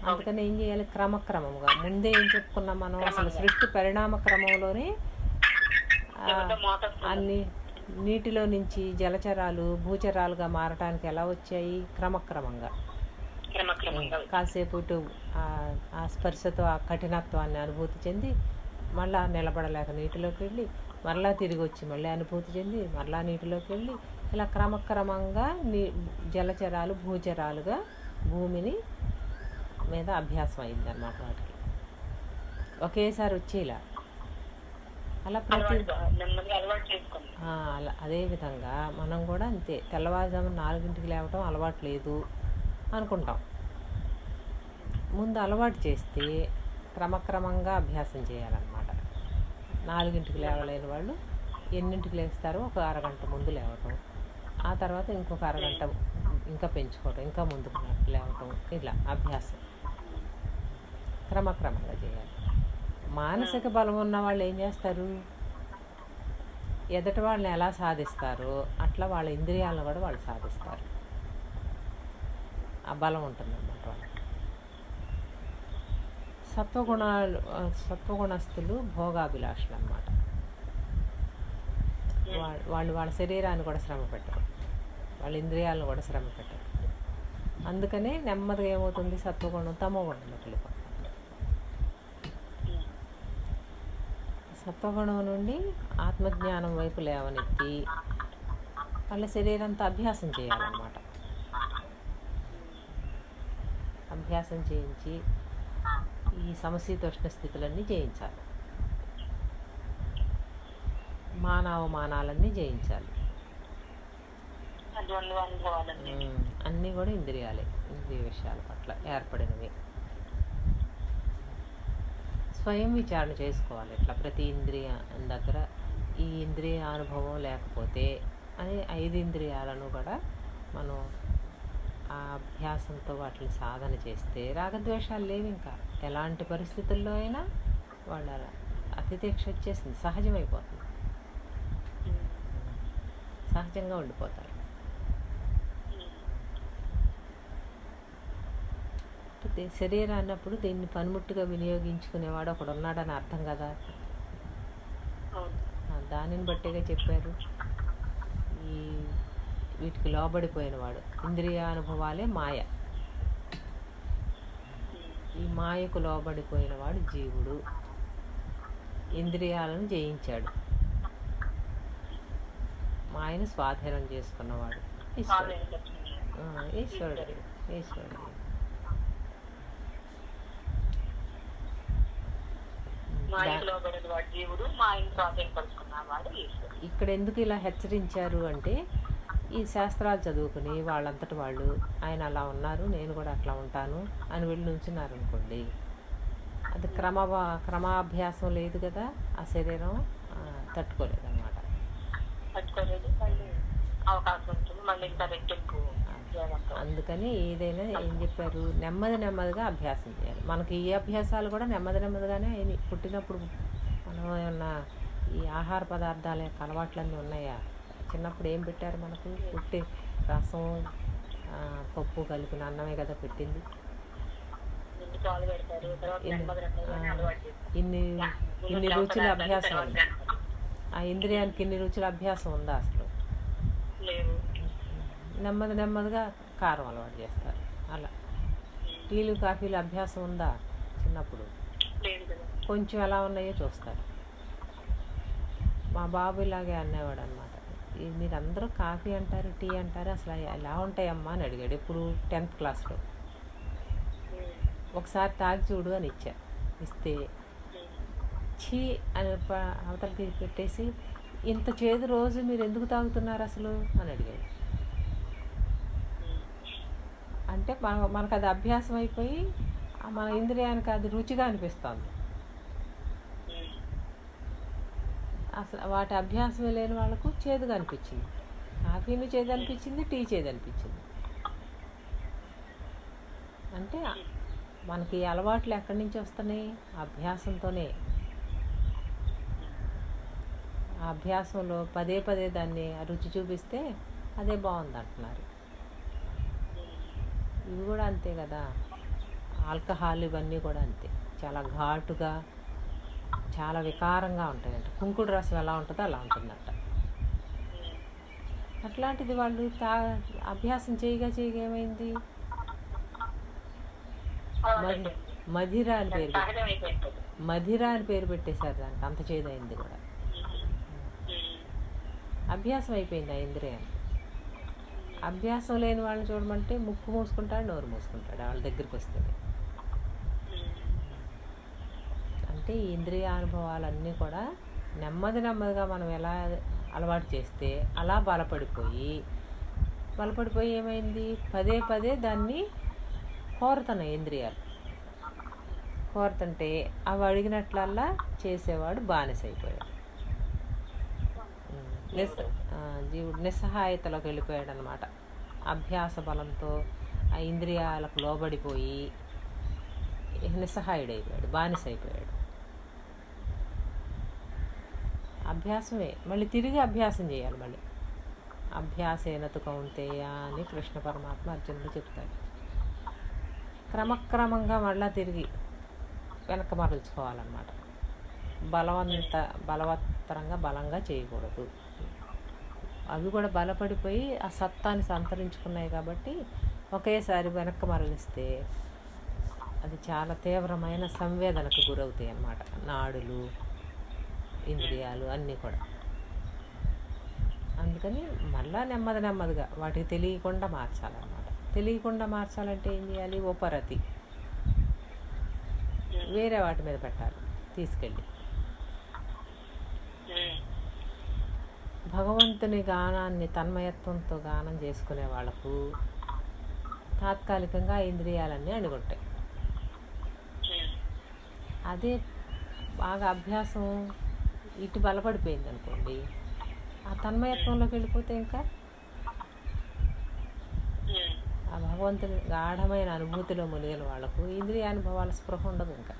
అందుకని ఏం చేయాలి? క్రమక్రమంగా. ముందే ఏం చెప్పుకున్నాం మనం? అసలు సృష్టి పరిణామ క్రమంలోనే అన్ని నీటిలో నుంచి జలచరాలు భూచరాలుగా మారటానికి ఎలా వచ్చాయి? క్రమక్రమంగా. కాసేపు ఇటు ఆ స్పర్శతో ఆ కఠినత్వాన్ని అనుభూతి చెంది మళ్ళా నిలబడలేక నీటిలోకి వెళ్ళి మరలా తిరిగి వచ్చి మళ్ళీ అనుభూతి చెంది మరలా నీటిలోకి వెళ్ళి ఇలా క్రమక్రమంగా జలచరాలు భూచరాలుగా భూమిని మీద అభ్యాసం అయింది అన్నమాట. వాటికి ఒకేసారి వచ్చేలా అలా ప్రతి నెమ్మదిగా అలవాటు చేసుకోండి. అలా అదేవిధంగా మనం కూడా అంతే. తెల్లవారుజామున 4ంటికి లేవటం అలవాటు లేదు అనుకుంటాం. ముందు అలవాటు చేస్తే క్రమక్రమంగా అభ్యాసం చేయాలన్నమాట. 4ంటికి లేవలేని వాళ్ళు ఎన్నింటికి లేస్తారో ఒక అరగంట ముందు లేవటం, ఆ తర్వాత ఇంకొక అరగంట ఇంకా పెంచుకోవటం, ఇంకా ముందుకు లేవటం, ఇలా అభ్యాసం క్రమక్రమంగా చేయాలి. మానసిక బలం ఉన్న వాళ్ళు ఏం చేస్తారు, ఎదుటి వాళ్ళని ఎలా సాధిస్తారో అట్లా వాళ్ళ ఇంద్రియాలను కూడా వాళ్ళు సాధిస్తారు. ఆ బలం ఉంటుందన్నమాట వాళ్ళకి. సత్వగుణస్తులు భోగాభిలాషులు అన్నమాట. వాళ్ళు వాళ్ళ శరీరాన్ని కూడా శ్రమ పెట్టరు, వాళ్ళ ఇంద్రియాలను కూడా శ్రమ పెట్టరు. అందుకనే నెమ్మదిగా ఏమవుతుంది, సత్వగుణం తమోగుణంలోకి వెళ్ళిపోతుంది. సత్వగుణం నుండి ఆత్మజ్ఞానం వైపు లేవనెత్తి వాళ్ళ శరీరంతో అభ్యాసం చేయాలన్నమాట. అభ్యాసం చేయించి ఈ సమశీతోష్ణ స్థితులన్నీ జయించాలి, మానవమానాలన్నీ జయించాలి. అన్నీ కూడా ఇంద్రియాలే, ఇంద్రియ విషయాల పట్ల ఏర్పడినవి. స్వయం విచారణ చేసుకోవాలి. ఇట్లా ప్రతి ఇంద్రియ దగ్గర ఈ ఇంద్రియ అనుభవం లేకపోతే అని 5 ఇంద్రియాలను కూడా మనం ఆ అభ్యాసంతో వాటిని సాధన చేస్తే రాగద్వేషాలు లేవు. ఇంకా ఎలాంటి పరిస్థితుల్లో అయినా వాళ్ళ అతిథేక్ష వచ్చేసింది, సహజమైపోతుంది, సహజంగా ఉండిపోతారు. శరీరం అన్నప్పుడు దీన్ని పనిముట్టుగా వినియోగించుకునేవాడు ఒకడు ఉన్నాడని అర్థం కదా. దానిని బట్టేగా చెప్పారు. వీటికి లోబడిపోయినవాడు, ఇంద్రియానుభవాలే మాయ, ఈ మాయకు లోబడిపోయినవాడు జీవుడు. ఇంద్రియాలను జయించాడు, మాయను స్వాధీనం చేసుకున్నవాడు ఈశ్వరుడు. ఈశ్వరుడు ఇక్కడ ఎందుకు ఇలా హెచ్చరించారు అంటే, ఈ శాస్త్రాలు చదువుకుని వాళ్ళంతటి వాళ్ళు ఆయన అలా ఉన్నారు, నేను కూడా అట్లా ఉంటాను అని వెళ్ళి నుంచున్నారు అనుకోండి, అది క్రమాభ్యాసం లేదు కదా, ఆ శరీరం తట్టుకోలేదు అన్నమాట. అందుకని ఏదైనా ఏం చెప్పారు, నెమ్మదిగా అభ్యాసం చేయాలి. మనకి ఈ అభ్యాసాలు కూడా నెమ్మదిగానే అయినాయి. పుట్టినప్పుడు మనం ఏమన్నా ఈ ఆహార పదార్థాల యొక్క అలవాట్లన్నీ ఉన్నాయా? చిన్నప్పుడు ఏం పెట్టారు మనకు? పుట్టి రసం పప్పు కలిపిన అన్నమే కదా పెట్టింది. ఇన్ని రుచుల అభ్యాసం ఉంది. ఆ ఇంద్రియానికి ఇన్ని రుచుల అభ్యాసం ఉందా అసలు? నెమ్మదిగా కారం అలవాటు చేస్తారు. అలా టీలు కాఫీలు అభ్యాసం ఉందా చిన్నప్పుడు? కొంచెం ఎలా ఉన్నాయో చూస్తారు. మా బాబు ఇలాగే అనేవాడు అనమాట, మీరందరూ కాఫీ అంటారు, టీ అంటారు, అసలు ఎలా ఉంటాయమ్మా అని అడిగాడు. ఎప్పుడు 10th క్లాస్లో. ఒకసారి తాగి చూడు అని ఇస్తే ఛీ అని అవతలకి పెట్టేసి, ఇంత చేదు రోజు మీరు ఎందుకు తాగుతున్నారు అసలు అని అడిగాడు. అంటే మనకు అది అభ్యాసం అయిపోయి మన ఇంద్రియానికి అది రుచిగా అనిపిస్తుంది. అసలు వాటి అభ్యాసమే లేని వాళ్ళకు చేదుగా అనిపించింది. కాఫీలు చేదు అనిపించింది, టీ చేదు అనిపించింది. అంటే మనకి అలవాట్లు ఎక్కడి నుంచి వస్తున్నాయి? అభ్యాసంతోనే. ఆ అభ్యాసంలో పదే దాన్ని రుచి చూపిస్తే అదే బాగుంది అంటున్నారు. ఇవి కూడా అంతే కదా, ఆల్కహాల్ ఇవన్నీ కూడా అంతే, చాలా ఘాటుగా, చాలా వికారంగా ఉంటాయంట. కుంకుడు రసం ఎలా ఉంటుందో అలా ఉంటుందంట. అట్లాంటిది వాళ్ళు అభ్యాసం చేయగా ఏమైంది, మధిర అని పేరు పెట్టేశారు దానికి. అంత చేదైంది కూడా, అభ్యాసం అయిపోయింది ఆ ఇంద్రియాన్ని. అభ్యాసం లేని వాళ్ళని చూడమంటే ముక్కు మూసుకుంటాడు, నోరు మూసుకుంటాడు వాళ్ళ దగ్గరికి వస్తే. అంటే ఈ ఇంద్రియ అనుభవాలన్నీ కూడా నెమ్మదిగా మనం ఎలా అలవాటు చేస్తే అలా బలపడిపోయి ఏమైంది, పదే దాన్ని కోరుతున్నాయి ఇంద్రియాలు. కోరుతుంటే అవి అడిగినట్లల్లా చేసేవాడు బానిస అయిపోయాడు. జీవుడు నిస్సహాయతలోకి వెళ్ళిపోయాడు అనమాట. అభ్యాస బలంతో ఆ ఇంద్రియాలకు లోబడిపోయి నిస్సహాయుడైపోయాడు, బానిస అయిపోయాడు. అభ్యాసమే మళ్ళీ తిరిగి అభ్యాసం చేయాలి. మళ్ళీ అభ్యాసేనతు కౌంతేయ అని కృష్ణ పరమాత్మ అర్జునుడు చెప్తాడు. క్రమక్రమంగా మళ్ళీ తిరిగి వెనక్కి మరల్చుకోవాలన్నమాట. బలవత్తరంగా బలంగా చేయకూడదు. అవి కూడా బలపడిపోయి ఆ సత్తాన్ని సంతరించుకున్నాయి కాబట్టి ఒకేసారి వెనక్కి మరలిస్తే అది చాలా తీవ్రమైన సంవేదనకు గురవుతాయి అన్నమాట. నాడులు, ఇంద్రియాలు అన్నీ కూడా. అందుకని మళ్ళా నెమ్మదిగా వాటికి తెలియకుండా మార్చాలన్నమాట. తెలియకుండా మార్చాలంటే ఏం చేయాలి, ఉపరతి వేరే వాటి మీద పెట్టాలి తీసుకెళ్ళి. భగవంతుని గానాన్ని తన్మయత్వంతో గానం చేసుకునే వాళ్ళకు తాత్కాలికంగా ఇంద్రియాలన్నీ అణుగుంటాయి. అదే బాగా అభ్యాసం ఇటు బలపడిపోయింది అనుకోండి, ఆ తన్మయత్వంలోకి వెళ్ళిపోతే ఇంకా ఆ భగవంతుని గాఢమైన అనుభూతిలో మునిగిన వాళ్ళకు ఇంద్రియానుభవాల స్పృహ ఉండదు ఇంకా.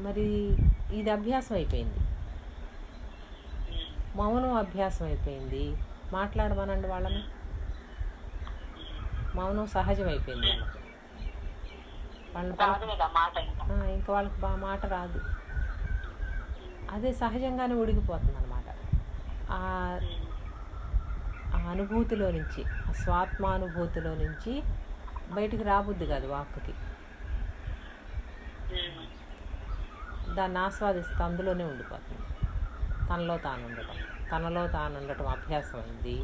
మరి ఇది అభ్యాసం అయిపోయింది. మౌనం అభ్యాసం అయిపోయింది. మాట్లాడమనండి వాళ్ళని. మౌనం సహజం అయిపోయింది ఇంకా వాళ్ళకి మాట రాదు. అదే సహజంగానే ఉడికిపోతుంది అనమాట. ఆ అనుభూతిలో నుంచి, ఆ స్వాత్మానుభూతిలో నుంచి బయటికి రాబుద్ది కాదు వాక్కుకి. దాన్ని ఆస్వాదిస్తూ అందులోనే ఉండిపోతుంది. తనలో తాను ఉండటం అభ్యాసం అయింది.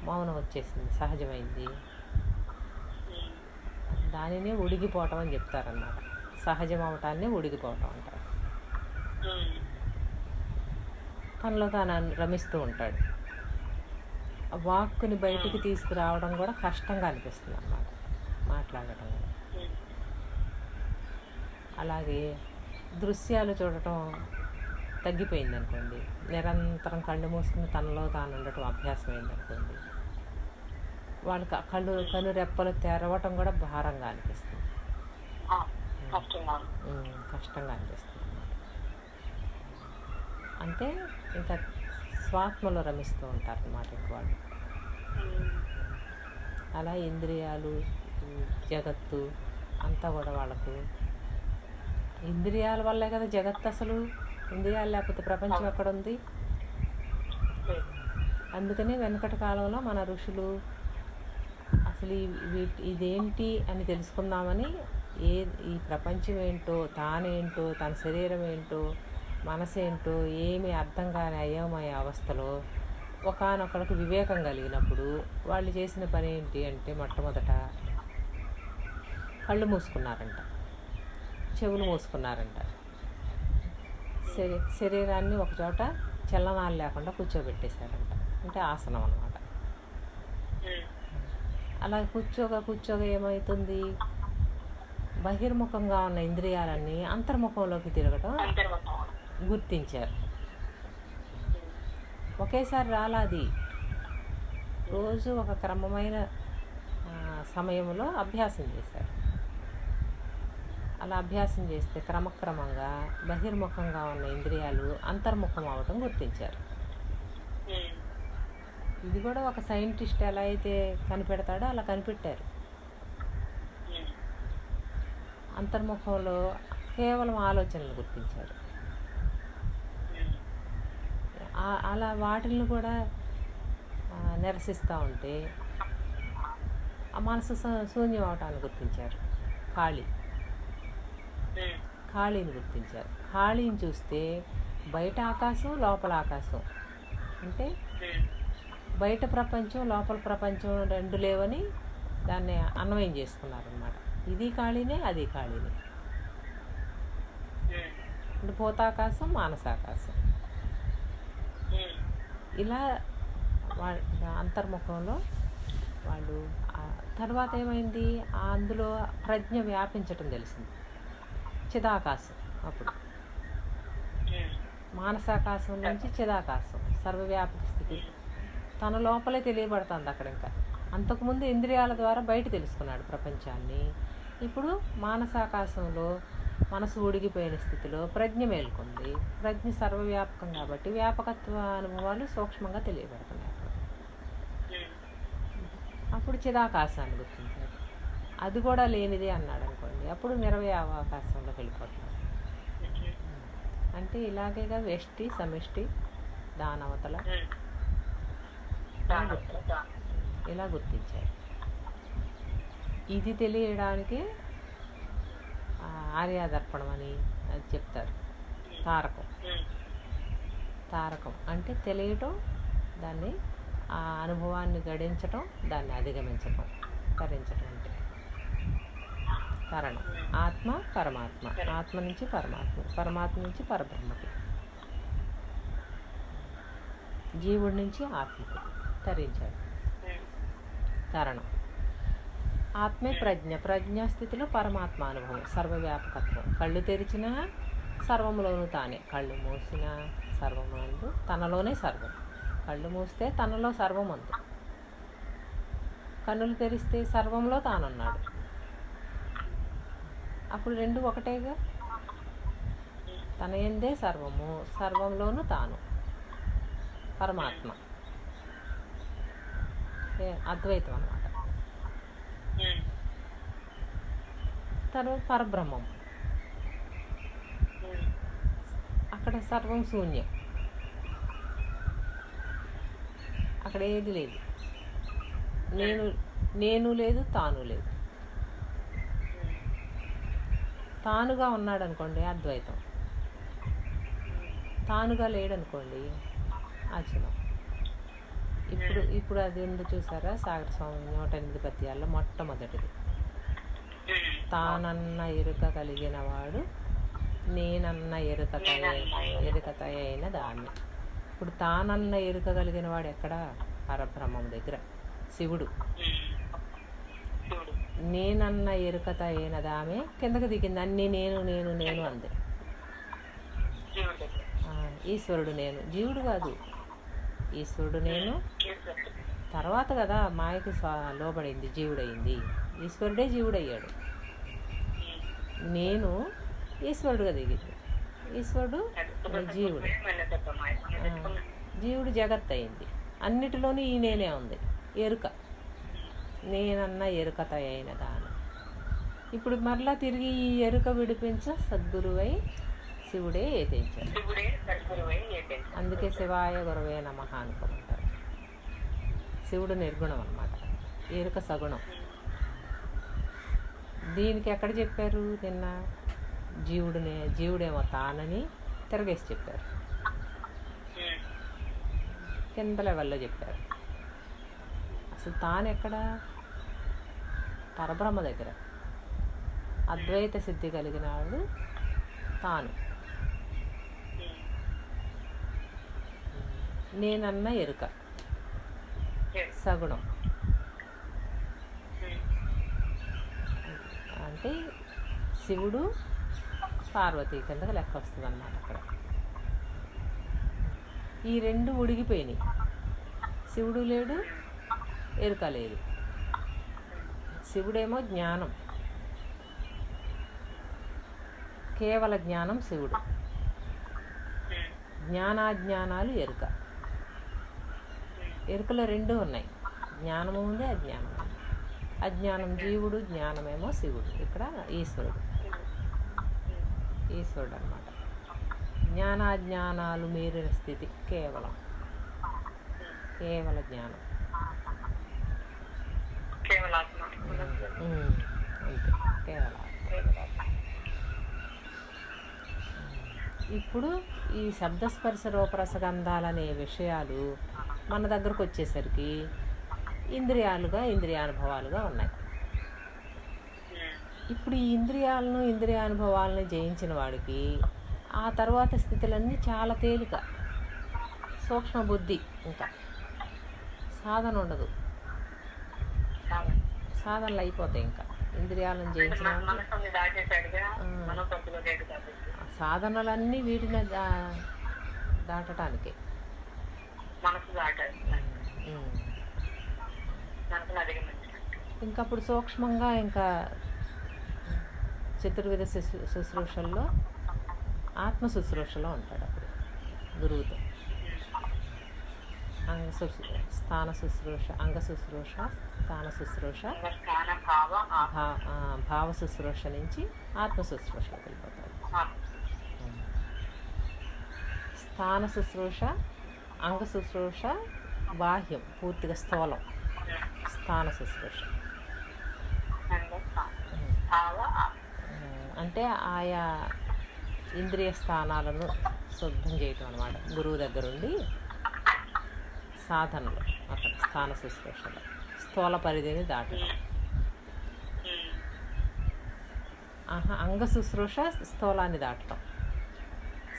మౌనం వచ్చేసింది, సహజమైంది. దానినే ఉడిగిపోవటం అని చెప్తారన్నమాట. సహజం అవటాన్ని ఉడిగిపోవటం అంటారు. తనలో తాను రమిస్తూ ఉంటాడు. వాక్కుని బయటికి తీసుకురావడం కూడా కష్టంగా అనిపిస్తుంది అన్నమాట, మాట్లాడటం కూడా. అలాగే దృశ్యాలు చూడటం తగ్గిపోయింది అనుకోండి, నిరంతరం కళ్ళు మూసుకుని తనలో తాను ఉండటం అభ్యాసం అయింది అనుకోండి, వాళ్ళకి కళ్ళు రెప్పలు తెరవటం కూడా భారంగా అనిపిస్తుంది, కష్టంగా అనిపిస్తుంది. అంటే ఇంకా స్వాత్మలో రమిస్తూ ఉంటారు అన్నమాట వాళ్ళు. అలా ఇంద్రియాలు, జగత్తు అంతా కూడా వాళ్ళకు ఇంద్రియాల వల్లే కదా జగత్తు. అసలు ఇంద్రియాలు లేకపోతే ప్రపంచం ఎక్కడుంది? అందుకనే వెనకటి కాలంలో మన ఋషులు అసలు ఇదేంటి అని తెలుసుకుందామని ఈ ప్రపంచం ఏంటో, తానేంటో, తన శరీరం ఏంటో, మనసేంటో ఏమీ అర్థం కాని అయోమయ అవస్థలో ఒకానొకరికి వివేకం కలిగినప్పుడు వాళ్ళు చేసిన పని ఏంటి అంటే, మొట్టమొదట కళ్ళు మూసుకున్నారంట, చెవులు మూసుకున్నారంట, శరీరాన్ని ఒకచోట చలనాలు లేకుండా కూర్చోబెట్టేశారంట. అంటే ఆసనం అన్నమాట. అలా కూర్చోగా ఏమవుతుంది, బహిర్ముఖంగా ఉన్న ఇంద్రియాలన్నీ అంతర్ముఖంలోకి తిరగటం గుర్తించారు. ఒకేసారి రాలాది, రోజు ఒక క్రమమైన సమయంలో అభ్యాసం చేశారు. అలా అభ్యాసం చేస్తే క్రమక్రమంగా బహిర్ముఖంగా ఉన్న ఇంద్రియాలు అంతర్ముఖం అవటం గుర్తించారు. ఇది కూడా ఒక సైంటిస్ట్ ఎలా అయితే కనిపెడతాడో అలా కనిపెట్టారు. అంతర్ముఖంలో కేవలం ఆలోచనలు గుర్తించారు. అలా వాటిని కూడా నిరసిస్తూ ఉంటే ఆ మనసు శూన్యం అవటాన్ని గుర్తించారు. ఖాళీని గుర్తించారు. ఖాళీని చూస్తే బయట ఆకాశం, లోపల ఆకాశం, అంటే బయట ప్రపంచం, లోపల ప్రపంచం రెండు లేవని దాన్ని అన్వయం చేసుకున్నారనమాట. ఇది ఖాళీనే, అది ఖాళీనే. అంటే భూతాకాశం, మానసాకాశం. ఇలా వాళ్ళ అంతర్ముఖంలో వాళ్ళు తర్వాత ఏమైంది, అందులో ప్రజ్ఞ వ్యాపించటం తెలిసింది. చిదాకాశం. అప్పుడు మానసాకాశం నుంచి చిదాకాశం, సర్వవ్యాపక స్థితి తన లోపలే తెలియబడుతుంది అక్కడ. ఇంకా అంతకుముందు ఇంద్రియాల ద్వారా బయట తెలుసుకున్నాడు ప్రపంచాన్ని. ఇప్పుడు మానసాకాశంలో మనసు ఉడిగిపోయిన స్థితిలో ప్రజ్ఞ మేల్కొంది. ప్రజ్ఞ సర్వవ్యాపకం కాబట్టి వ్యాపకత్వ అనుభవాలు సూక్ష్మంగా తెలియబడుతున్నాయి అక్కడ. అప్పుడు చిదాకాశాన్ని గుర్తించాడు. అది కూడా లేనిది అన్నాడు అనుకోండి, అప్పుడు నిరవయవాకాశంలోకి వెళ్ళిపోతున్నాడు. అంటే ఇలాగేగా వ్యష్టి, సమిష్టి, దానవతల ఇలా గుర్తించాడు. ఇది తెలియడానికి ఆర్యాదర్పణం అని అది చెప్తారు. తారకం అంటే తెలియటం, దాన్ని ఆ అనుభవాన్ని గడించటం, దాన్ని అధిగమించటం, తరించటం. అంటే తరణం. ఆత్మ పరమాత్మ, ఆత్మ నుంచి పరమాత్మ, పరమాత్మ నుంచి పరబ్రహ్మకి, జీవుడి నుంచి ఆత్మకి తరించాడు. తరణం. ఆత్మే ప్రజ్ఞ, ప్రజ్ఞాస్థితిలో పరమాత్మ అనుభవం, సర్వవ్యాపకత్వం. కళ్ళు తెరిచినా సర్వంలోనూ తానే, కళ్ళు మూసినా సర్వమందు తనలోనే సర్వం. కళ్ళు మూస్తే తనలో సర్వం అందు, కన్నులు తెరిస్తే సర్వంలో తానున్నాడు. అప్పుడు రెండు ఒకటేగా. తన యందే సర్వము, సర్వంలోనూ తాను, పరమాత్మ. అద్వైతం అన్నమాట. తర్వాత పరబ్రహ్మం, అక్కడ సర్వం శూన్యం, అక్కడ ఏది లేదు. నేను లేదు, తాను లేదు. తానుగా ఉన్నాడు అనుకోండి అద్వైతం, తానుగా లేడనుకోండి అచలం. ఇప్పుడు అది ఎందుకు చూసారా, సాగర స్వామి 108 పద్యాల్లో మొట్టమొదటిది. తానన్న ఎరుక కలిగిన వాడు నేనన్న ఎరుకత అయిన దాన్ని. ఇప్పుడు తానన్న ఎరుక కలిగిన వాడు ఎక్కడ? పరబ్రహ్మం దగ్గర, శివుడు. నేనన్న ఎరుకత అయినదామే కిందకు దిగింది. అన్నీ నేను నేను నేను అంది. ఈశ్వరుడు నేను, జీవుడు కాదు. ఈశ్వరుడు నేను తర్వాత కదా మాయకి లోబడింది, జీవుడయింది. ఈశ్వరుడే జీవుడయ్యాడు. నేను ఈశ్వరుడుగా దిగింది. ఈశ్వరుడు జీవుడు, జీవుడు జగత్ అయింది. అన్నిటిలోనూ ఈ నేనే ఉంది, ఎరుక. నేనన్న ఎరుకత అయిన దాని. ఇప్పుడు మరలా తిరిగి ఈ ఎరుక విడిపించ సద్గురువై శివుడే ఏతించాడు. అందుకే శివాయ గురవే నమః అనుకుంటారు. శివుడు నిర్గుణం అన్నమాట, ఎరుక సగుణం. దీనికి ఎక్కడ చెప్పారు నిన్న? జీవుడేమో తానని తిరగేసి చెప్పారు, కింద లెవెల్లో చెప్పారు. అసలు తాను ఎక్కడ? పరబ్రహ్మ దగ్గర. అద్వైత సిద్ధి కలిగిన వాడు తాను. నేనన్న ఎరుక సగుణం. అంటే శివుడు పార్వతీ కిందకి లెక్క వస్తుంది అన్నమాట అక్కడ. ఈ రెండు ఉడిగిపోయినాయి. శివుడు లేడు, ఎరుక లేదు. శివుడేమో జ్ఞానం, కేవల జ్ఞానం శివుడు. జ్ఞానాజ్ఞానాలు ఎరుక. ఎరుకలో రెండు ఉన్నాయి, జ్ఞానము ఉంది, అజ్ఞానం ఉంది. అజ్ఞానం జీవుడు, జ్ఞానమేమో శివుడు. ఇక్కడ ఈశ్వరుడు అన్నమాట. జ్ఞానాజ్ఞానాలు మీరిన స్థితి కేవల జ్ఞానం, అంతే, కేవల. ఇప్పుడు ఈ శబ్దస్పర్శ రూపరసగంధాలనే విషయాలు మన దగ్గరకు వచ్చేసరికి ఇంద్రియానుభవాలుగా ఉన్నాయి. ఇప్పుడు ఈ ఇంద్రియానుభవాలను జయించిన వాడికి ఆ తర్వాత స్థితులన్నీ చాలా తేలిక, సూక్ష్మ బుద్ధి, ఇంకా సాధన ఉండదు, సాధనలు అయిపోతాయి. ఇంకా ఇంద్రియాలను జయించిన మనసుని దాటేశాడుగా, మనోపత్తిలో లేడు కాబట్టి సాధనలన్నీ వీటిని దాటటానికే. మనసు దాటాలి, మనసుని అధిగమించినట్టు. ఇంకప్పుడు సూక్ష్మంగా ఇంకా చతుర్విధ శుశ్రూషల్లో ఆత్మ శుశ్రూషలో ఉంటాడు అప్పుడు గురువుతో. స్థాన శుశ్రూష, అంగ శుశ్రూష, స్థాన శుశ్రూష, భావ శుశ్రూష నుంచి ఆత్మ శుశ్రూషలోకి వెళ్ళిపోతాడు. స్థాన శుశ్రూష, అంగ శుశ్రూష బాహ్యం, పూర్తిగా స్థూలం. స్థాన శుశ్రూష అంటే ఆయా ఇంద్రియ స్థానాలను శుద్ధం చేయటం అన్నమాట. గురువు దగ్గరుండి సాధనలు అక్కడ స్థాన శుశ్రూషలో స్థూల పరిధిని దాటడం. అంగ శుశ్రూష స్థూలాన్ని దాటడం,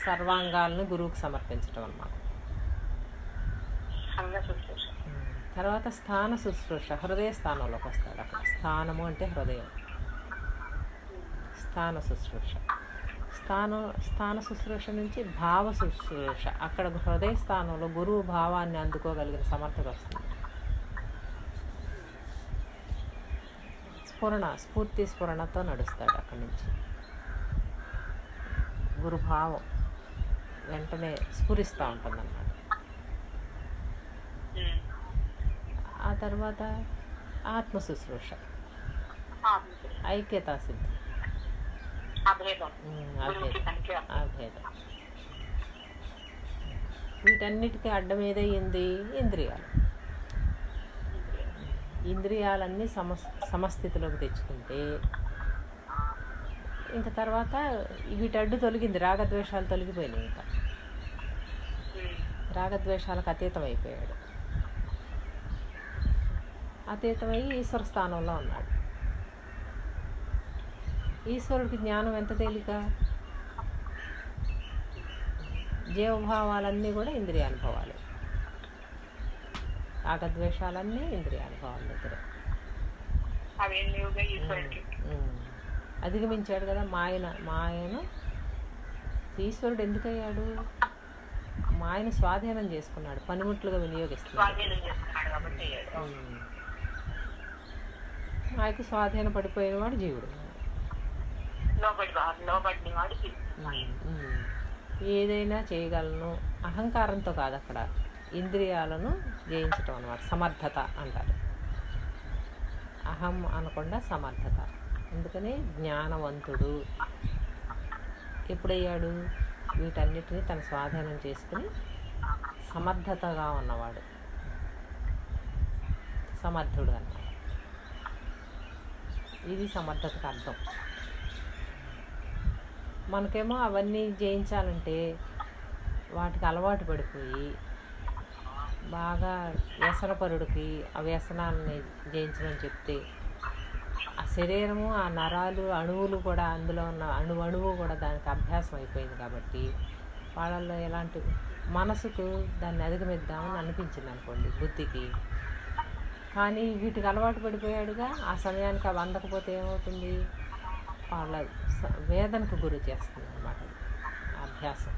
సర్వాంగాలను గురువుకు సమర్పించడం అన్నమాట. తర్వాత స్థాన శుశ్రూష హృదయ స్థానంలోకి వస్తాడు. అక్కడ స్థానము అంటే హృదయం. స్థాన శుశ్రూష, స్థాన శుశ్రూష నుంచి భావ శుశ్రూష, అక్కడ హృదయ స్థానంలో గురువు భావాన్ని అందుకోగలిగిన సమర్థత వస్తుంది. స్ఫూర్తి స్ఫురణతో నడుస్తాడు. అక్కడి నుంచి గురుభావం వెంటనే స్ఫురిస్తూ ఉంటుందన్నమాట. ఆ తర్వాత ఆత్మ శుశ్రూష, ఐక్యతా సిద్ధి, అభేదం. వీటన్నిటికీ అడ్డం ఏదయ్యింది? ఇంద్రియాలు. ఇంద్రియాలన్నీ సమస్థితిలోకి తెచ్చుకుంటే ఇంకా తర్వాత వీటి అడ్డు తొలగింది, రాగద్వేషాలు తొలగిపోయినాయి. ఇంకా రాగద్వేషాలకు అతీతం అయిపోయాడు. అతీతమై ఈశ్వర స్థానంలో ఉన్నాడు. ఈశ్వరుడికి జ్ఞానం ఎంత తేలిక? జీవభావాలన్నీ కూడా ఇంద్రియానుభవాలు, రాగద్వేషాలన్నీ ఇంద్రియానుభవాల దగ్గర. అధిగమించాడు కదా మాయను. ఈశ్వరుడు ఎందుకయ్యాడు? మాయను స్వాధీనం చేసుకున్నాడు, పనిముట్లుగా వినియోగిస్తున్నాడు. మాయకు స్వాధీన పడిపోయిన వాడు జీవుడు. ఏదైనా చేయగలను అహంకారంతో కాదు, అక్కడ ఇంద్రియాలను జయించటం అన్నమాట. సమర్థత అంటారు. అహం అనకుండా సమర్థత. అందుకని జ్ఞానవంతుడు ఎప్పుడయ్యాడు? వీటన్నిటిని తన స్వాధీనం చేసుకుని సమర్థతగా ఉన్నవాడు, సమర్థుడు అన్నమాట. ఇది సమర్థతకు అర్థం. మనకేమో అవన్నీ జయించాలంటే వాటికి అలవాటు పడిపోయి బాగా వ్యసనపరుడికి ఆ వ్యసనాలని జయించమని చెప్తే ఆ శరీరము, ఆ నరాలు, అణువులు కూడా, అందులో ఉన్న అణువు కూడా దానికి అభ్యాసం అయిపోయింది. కాబట్టి వాళ్ళల్లో ఎలాంటి మనసుకు దాన్ని అధిగమిద్దామని అనిపించింది అనుకోండి బుద్ధికి. కానీ వీటికి అలవాటు పడిపోయాడుగా, ఆ సమయానికి అవి అందకపోతే ఏమవుతుంది? వాళ్ళ వేదనకు గురి చేస్తుంది అన్నమాట. అభ్యాసం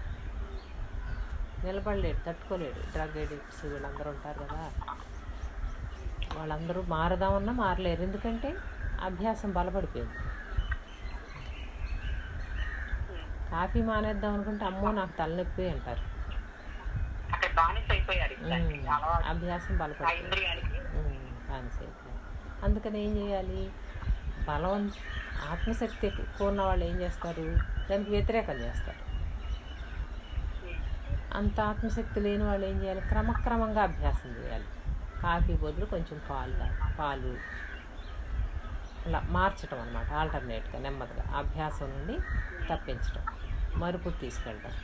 నిలబడలేడు, తట్టుకోలేడు. డ్రగ్ ఎడిక్ట్స్ వీళ్ళందరూ ఉంటారు కదా, వాళ్ళందరూ మారదామన్నా మారలేరు. ఎందుకంటే అభ్యాసం బలపడిపోయింది. కాఫీ మానేద్దాం అనుకుంటే అమ్మో నాకు తలనొప్పి అంటారు. అభ్యాసం బలపడిపోయింది, బానిస అయిపోయారు. అందుకని ఏం చేయాలి? ఆత్మశక్తి ఎక్కువ ఉన్న వాళ్ళు ఏం చేస్తారు? దానికి వ్యతిరేకం చేస్తారు. అంత ఆత్మశక్తి లేని వాళ్ళు ఏం చేయాలి? క్రమక్రమంగా అభ్యాసం చేయాలి. కాఫీ బదులు కొంచెం పాలు అలా మార్చడం అన్నమాట. ఆల్టర్నేట్గా నెమ్మదిగా అభ్యాసం నుండి తప్పించడం, మరుపుకు తీసుకెళ్ళడం,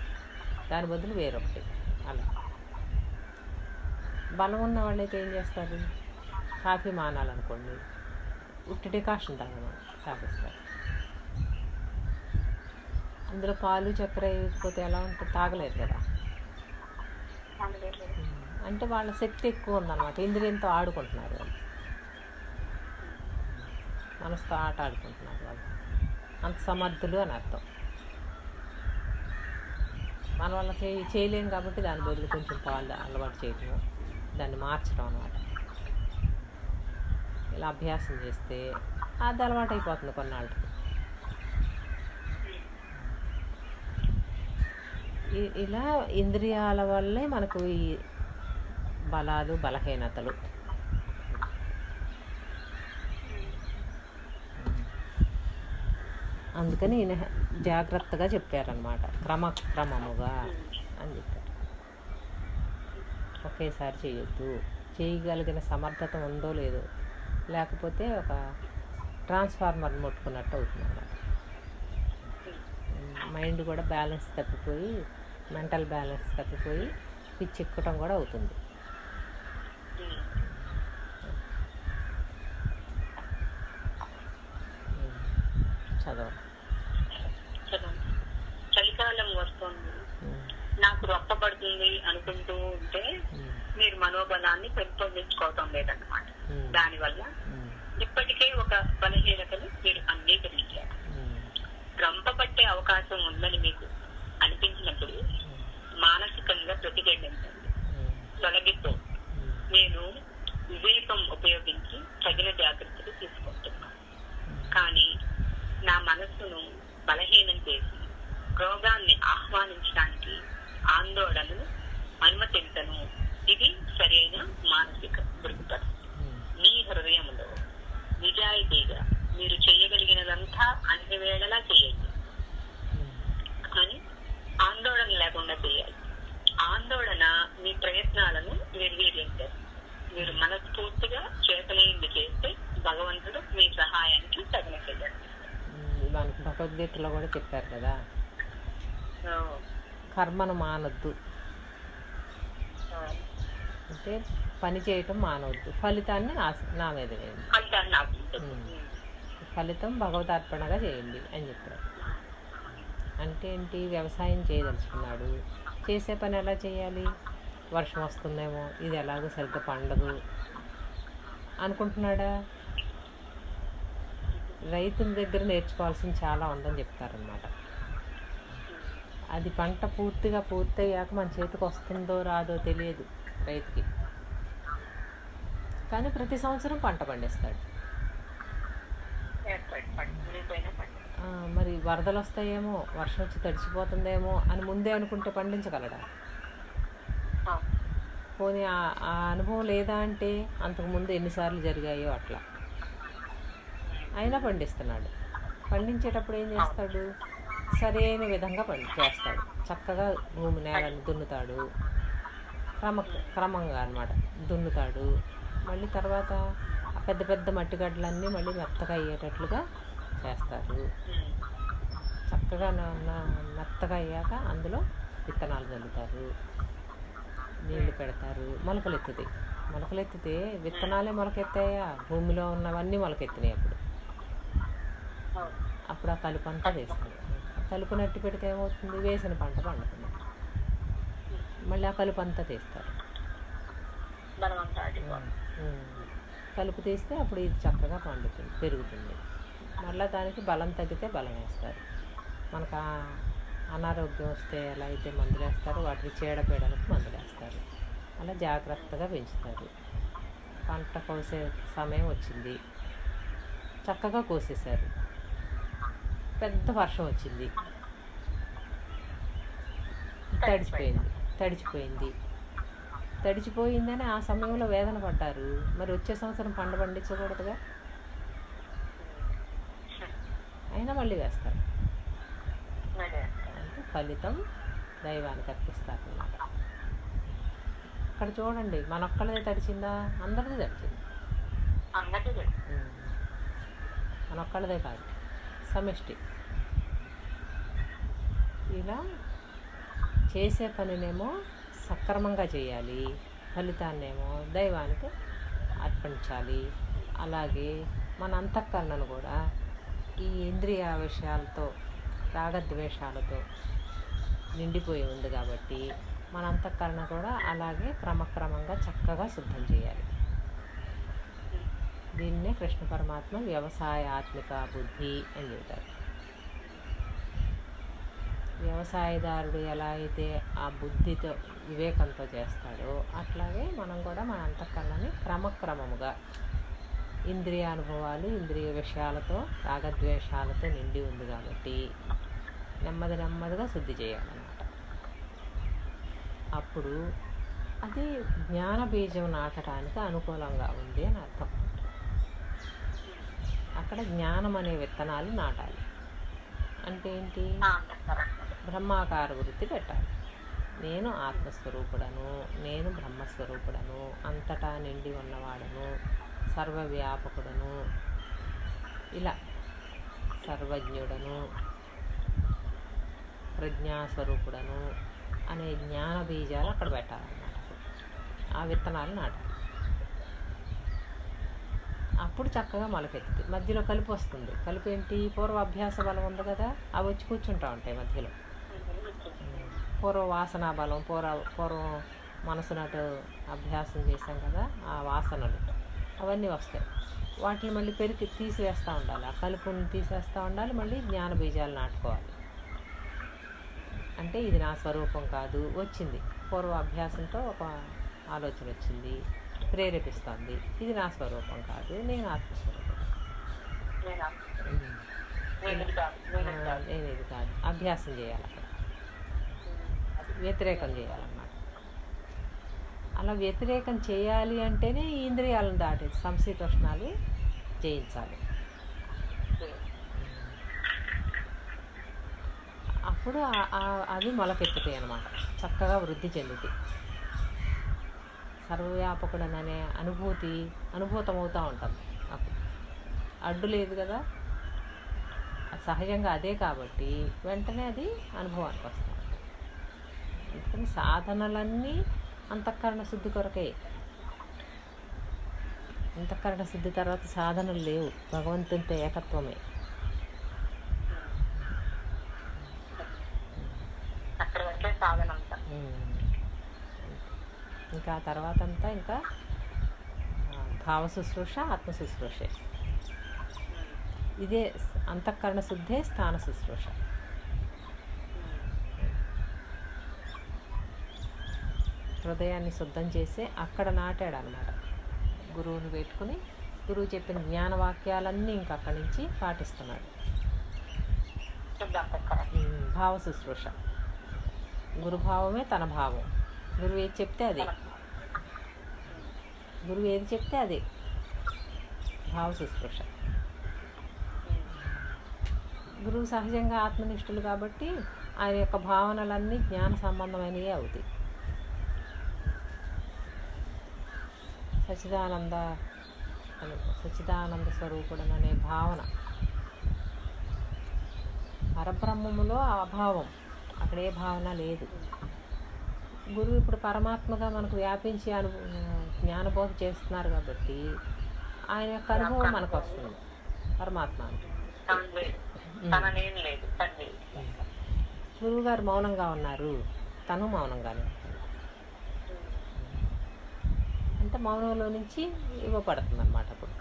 దాని బదులు వేరొకటి. అలా బలం ఉన్న వాళ్ళైతే ఏం చేస్తారు? కాఫీ మానాలనుకోండి, ఉట్టి డికాషన్ తాగిస్తారు. అందులో పాలు చక్కెర వేయకపోతే ఎలా ఉంటుంది, తాగలేదు కదా. అందులో అంటే వాళ్ళ శక్తి ఎక్కువ ఉందన్నమాట, ఇంద్రియంతో ఆడుకుంటున్నారు వాళ్ళు, మనసుతో ఆట ఆడుకుంటున్నారు వాళ్ళు, అంత సమర్థులు అని అర్థం. మన వల్ల చేయలేం కాబట్టి దాని బదులు కొంచెం పాలు అలవాటు చేయటం, దాన్ని మార్చడం అన్నమాట. ఇలా అభ్యాసం చేస్తే అది అలవాటు అయిపోతుంది కొన్నాళ్ళకి. ఇలా ఇంద్రియాల వల్లే మనకు ఈ బలాలు బలహీనతలు. అందుకని ఈయన జాగ్రత్తగా చెప్పారనమాట, క్రమక్రమముగా అని చెప్పారు. ఒకేసారి చేయొద్దు, చేయగలిగిన సమర్థత ఉందో లేదో, లేకపోతే ఒక ట్రాన్స్ఫార్మర్ని ముట్టుకున్నట్టు అవుతుంది అన్నమాట. మైండ్ కూడా బ్యాలెన్స్ తప్పిపోయి, మెంటల్ బ్యాలెన్స్ తప్పిపోయి పిచ్చెక్కటం కూడా అవుతుంది. చదవండి. చలికాలం వస్తుంది, నాకు రొప్పబడుతుంది అనుకుంటూ ఉంటే మీరు మనోబలాన్ని పెంపొందించుకోవటం లేదన్నమాట. దానివల్ల ఇప్పటికే ఒక బలహీనతను మీరు అంగీకరించారు. రంపబట్టే అవకాశం ఉందని మీకు అనిపించినప్పుడు మానసికంగా ప్రతిఘటించండి, తొలగితో నేను వివేకం ఉపయోగించి తగిన జాగ్రత్తలు తీసుకుంటున్నాను. కానీ నా మనస్సును బలహీనం చేసి రోగాన్ని ఆహ్వానించడానికి ఆందోళనను అనుమతించను. ఇది సరైన మానసిక దృక్పథం. మీ హృదయంలో నిజాయితీగా మీరు చేయగలిగినదంతా అన్ని వేళలా చేయండి, కానీ ఆందోళన లేకుండా చేయాలి. ఆందోళన మీ ప్రయత్నాలను నిర్వీర్యంటారు. మీరు మనస్ఫూర్తిగా చేతనైంది చేస్తే భగవంతుడు మీ సహాయానికి తగిన చేయాలి. మనకు భగవద్గీతలో కూడా చెప్పారు కదా, కర్మను మానొద్దు అంటే పని చేయటం మానవద్దు, ఫలితాన్ని నా మీద వేయండి, ఫలితం భగవతార్పణగా చేయండి అని చెప్పారు. అంటే ఏంటి, వ్యవసాయం చేయదలుచుకున్నాడు, చేసే పని ఎలా చేయాలి, వర్షం వస్తుందేమో, ఇది ఎలాగో సరిగ్గా పండదు అనుకుంటున్నాడా, రైతుల దగ్గర నేర్చుకోవాల్సింది చాలా ఉందని చెప్తారనమాట. అది పంట పూర్తయ్యాక మన చేతికి వస్తుందో రాదో తెలియదు రైతుకి, కానీ ప్రతి సంవత్సరం పంట పండిస్తాడు. మరి వరదలు వస్తాయేమో, వర్షం వచ్చి తడిచిపోతుందేమో అని ముందే అనుకుంటే పండించగలడా? పోనీ ఆ అనుభవం లేదా అంటే అంతకుముందు ఎన్నిసార్లు జరిగాయో అట్లా అయినా పండిస్తున్నాడు. పండించేటప్పుడు ఏం చేస్తాడు, సరైన విధంగా చేస్తాడు, చక్కగా భూమి నేలను దున్నుతాడు, క్రమంగా అన్నమాట దున్నుతాడు. మళ్ళీ తర్వాత ఆ పెద్ద పెద్ద మట్టిగడ్డలన్నీ మళ్ళీ మెత్తగా అయ్యేటట్లుగా చేస్తారు. చక్కగా మెత్తగా అయ్యాక అందులో విత్తనాలు చల్లుతారు, నీళ్లు పెడతారు, మొలకలెత్తితే విత్తనాలే మొలకెత్తాయా, భూమిలో ఉన్నవన్నీ మొలకెత్తినాయి. అప్పుడు ఆ కలుపు అంతా వేస్తుంది. కలుపు నట్టి పెడితే ఏమవుతుంది, వేసిన పంట పండుతుంది. మళ్ళీ ఆ కలుపు అంతా తీస్తారు, కలుపు తీస్తే అప్పుడు ఇది చక్కగా పండుతుంది, పెరుగుతుంది. మళ్ళీ దానికి బలం తగ్గితే బలం వేస్తారు. మనకు అనారోగ్యం వస్తే ఎలా అయితే మందులు వేస్తారో వాటికి చీడపీడలకు మందులు వేస్తారు. అలా జాగ్రత్తగా పెంచుతారు. పంట కోసే సమయం వచ్చింది, చక్కగా కోసేశారు. పెద్ద వర్షం వచ్చింది, తడిచిపోయిందని ఆ సమయంలో వేదన పడ్డారు. మరి వచ్చే సంవత్సరం పంట పండించకూడదుగా, అయినా మళ్ళీ వేస్తారు. అంటే ఫలితం దైవానికి అర్పిస్తారు అన్నమాట. ఇక్కడ చూడండి, మనొక్కళ్ళదే తడిచిందా, అందరిది తడిచింది. మనొక్కళ్ళదే కాదు, సమిష్టి. ఇలా చేసే పనినేమో సక్రమంగా చేయాలి, ఫలితాన్నేమో దైవానికి అర్పించాలి. అలాగే మన అంతఃకరణను కూడా ఈ ఇంద్రియ విషయాలతో రాగద్వేషాలతో నిండిపోయి ఉంది కాబట్టి మన అంతఃకరణ కూడా అలాగే క్రమక్రమంగా చక్కగా శుద్ధం చేయాలి. దీన్నే కృష్ణ పరమాత్మ వ్యవసాయాత్మిక బుద్ధి అని చెబుతారు. వ్యవసాయదారుడు ఎలా అయితే ఆ బుద్ధితో వివేకంతో చేస్తాడో అట్లాగే మనం కూడా మన అంతఃకరణని క్రమక్రమముగా ఇంద్రియానుభవాలు ఇంద్రియ విషయాలతో రాగద్వేషాలతో నిండి ఉంది కాబట్టి నెమ్మదిగా శుద్ధి చేయాలన్నమాట. అప్పుడు అది జ్ఞాన బీజం నాటడానికి అనుకూలంగా ఉంది అని అర్థం. అక్కడ జ్ఞానం అనే విత్తనాలు నాటాలి. అంటే ఏంటి? బ్రహ్మాకార వృత్తి పెట్టాలి. నేను ఆత్మస్వరూపుడను, నేను బ్రహ్మస్వరూపుడను, అంతటా నిండి ఉన్నవాడను, సర్వవ్యాపకుడను, ఇలా సర్వజ్ఞుడను, ప్రజ్ఞాస్వరూపుడను అనే జ్ఞాన బీజాలు అక్కడ పెట్టాలన్నమాట. ఆ విత్తనాలు నాటాలి. అప్పుడు చక్కగా మొలకెత్తుతుంది. మధ్యలో కలిపి వస్తుంది. కలిపి ఏంటి? పూర్వాభ్యాస బలం ఉంది కదా, అవి వచ్చి కూర్చుంటూ ఉంటాయి మధ్యలో. పూర్వ వాసనా బలం, పూర్వం మనసునటు అభ్యాసం చేసాం కదా, ఆ వాసనలు అవన్నీ వస్తాయి. వాటిని మళ్ళీ పెరికి తీసివేస్తూ ఉండాలి. ఆ కలుపుని తీసేస్తూ ఉండాలి. మళ్ళీ జ్ఞాన బీజాలు నాటుకోవాలి. అంటే ఇది నా స్వరూపం కాదు, వచ్చింది పూర్వ అభ్యాసంతో ఒక ఆలోచన వచ్చింది, ప్రేరేపిస్తుంది. ఇది నా స్వరూపం కాదు, నేను ఆత్మస్వరూపం, నేను ఇది కాదు. అభ్యాసం చేయాలి. అక్కడ వ్యతిరేకం చేయాలన్నమాట. అలా వ్యతిరేకం చేయాలి అంటేనే ఈ ఇంద్రియాలను దాటి సంశీతోష్ణాలు జయించాలి. అప్పుడు అవి మొలకెత్తుతాయి అన్నమాట, చక్కగా వృద్ధి చెందుతాయి. సర్వవ్యాపకుడననే అనుభూతమవుతూ ఉంటుంది. అప్పుడు అడ్డు లేదు కదా, సహజంగా అదే కాబట్టి వెంటనే అది అనుభవానికి వస్తుంది. అందుకని సాధనలన్నీ అంతఃకరణ శుద్ధి కొరకే. అంతఃకరణ శుద్ధి తర్వాత సాధనలు లేవు, భగవంతునితో ఏకత్వమే. ఇంకా తర్వాత అంతా ఇంకా భావ శుశ్రూష, ఆత్మ శుశ్రూషే. ఇదే అంతఃకరణ శుద్ధే స్థాన శుశ్రూష. హృదయాన్ని శుద్ధం చేసి అక్కడ నాటాడు అన్నమాట. గురువుని పెట్టుకుని గురువు చెప్పిన జ్ఞానవాక్యాలన్నీ ఇంకా అక్కడి నుంచి పాటిస్తున్నాడు. భావ శుశ్రూష. గురుభావమే తన భావం. గురువు ఏది చెప్తే అదే, గురువు ఏది చెప్తే అదే భావ శుశ్రూష. గురువు సహజంగా ఆత్మనిష్ఠులు కాబట్టి ఆయన యొక్క భావనలన్నీ జ్ఞాన సంబంధమైనవి అవుతాయి. సచ్చిదానంద స్వరూపుడననే భావన, పరబ్రహ్మములో అభావం, అక్కడే భావన లేదు. గురువు ఇప్పుడు పరమాత్మగా మనకు వ్యాపించి జ్ఞానబోధ చేస్తున్నారు కాబట్టి ఆయన యొక్క అనుభవం మనకు వస్తుంది. పరమాత్మ గురువు గారు మౌనంగా ఉన్నారు, తను మౌనంగానే అంటే మౌనంలో నుంచి ఇవ్వబడుతుంది అన్నమాట. అప్పుడు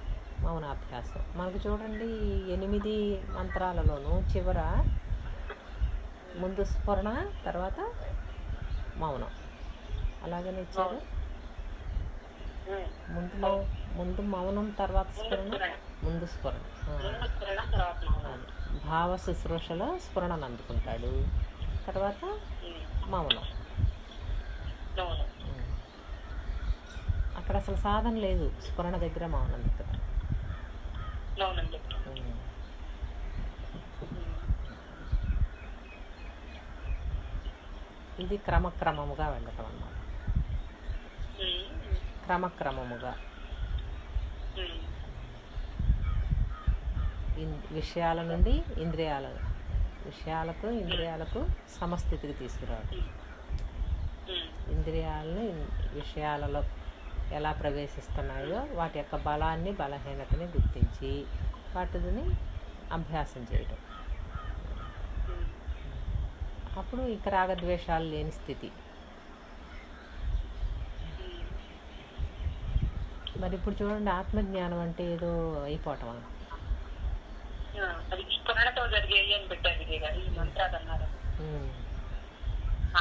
మౌనాభ్యాసం మనకు చూడండి, 8 మంత్రాలలోనూ చివర ముందు స్ఫురణ, తర్వాత మౌనం అలాగనే ఇచ్చారు. ముందు మౌనం, తర్వాత స్ఫురణ, ముందు స్ఫురణ. భావ శుశ్రూషలో స్ఫురణను అందుకుంటాడు, తర్వాత మౌనం. అక్కడ అసలు సాధన లేదు, స్ఫురణ దగ్గర మౌనం దగ్గర. ఇది క్రమక్రమముగా వెళ్ళటం అన్నమాట. క్రమక్రమముగా విషయాల నుండి ఇంద్రియాలకు సమస్థితికి తీసుకురావడం. ఇంద్రియాలను విషయాలలో ఎలా ప్రవేశిస్తున్నాయో వాటి యొక్క బలాన్ని, బలహీనతని గుర్తించి వాటిని అభ్యాసం చేయడం. అప్పుడు ఇక రాగద్వేషాలు లేని స్థితి. మరి ఇప్పుడు చూడండి, ఆత్మజ్ఞానం అంటే ఏదో అయిపోవటమా? అది స్ఫురణతో జరిగేది అని పెట్టారు విజయ్ గారు. ఈ మంత్రాలు అన్నారు.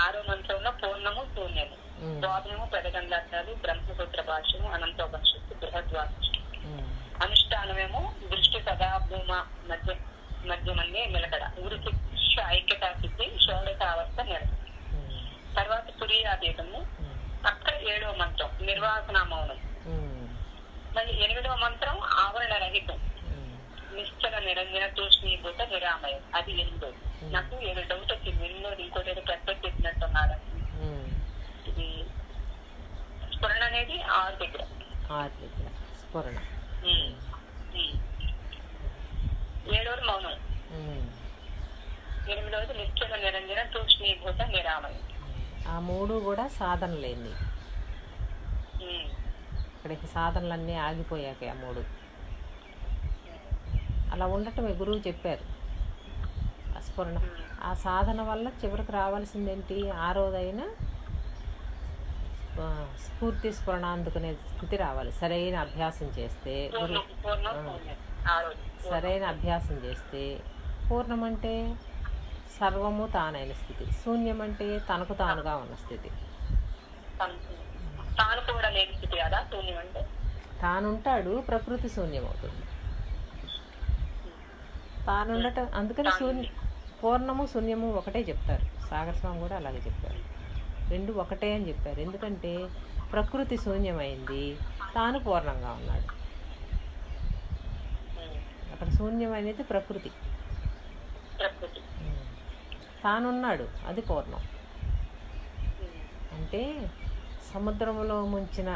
6వ మంత్రంలో పూర్ణము శూన్యము, ద్వాదము పెదగంధార్థాలు, బ్రహ్మసూత్ర భాష్యము, అనంతోపనిషత్తు, బృహద్వాసు. అనుష్ఠానమేమో దృష్టి సదా భూమ మధ్యమన్నే నిలకడ, వృత్తి ఐక్యతా సిద్ధి, షోడశావస్థ నిలకడ. తర్వాత తురీయాతీతము. అక్కడ 7వ మంత్రం నిర్వాసన మౌనం. మళ్ళీ 8వ మంత్రం ఆవరణ రహితం, నిశ్చల నిరంజన తూష్ణీభూత నిరామయం. అది 8. నాకు ఏదో డౌట్ వచ్చింది. 8 ఇంకోటి ఏదో పెద్ద చెప్పినట్టున్నారు. ఇది స్ఫురణ అనేది 6 దగ్గర స్ఫురణ. 7వది మౌనం, 8వది నిశ్చల నిరంజన తూష్ణీభూత నిరామయం. ఆ 3 కూడా సాధన లేని. ఇక్కడికి సాధనలన్నీ ఆగిపోయాక ఆ 3 అలా ఉండటమే గురువు చెప్పారు. స్ఫురణ ఆ సాధన వల్ల చివరికి రావాల్సిందేంటి? 6వదైన స్ఫూర్తి స్ఫురణ అందుకునే స్థితి రావాలి. సరైన అభ్యాసం చేస్తే సరైన అభ్యాసం చేస్తే పూర్ణం అంటే సర్వము తానైన స్థితి, శూన్యం అంటే తనకు తానుగా ఉన్న స్థితి. తానుంటాడు, ప్రకృతి శూన్యం అవుతుంది. తానుండటం అందుకని పూర్ణము శూన్యము ఒకటే చెప్తారు. సాగర్ స్వామి కూడా అలాగే చెప్పారు. 2 ఒకటే అని చెప్పారు. ఎందుకంటే ప్రకృతి శూన్యమైంది, తాను పూర్ణంగా ఉన్నాడు. అక్కడ శూన్యం అనేది ప్రకృతి, తానున్నాడు, అది పూర్ణం. అంటే సముద్రంలో ముంచిన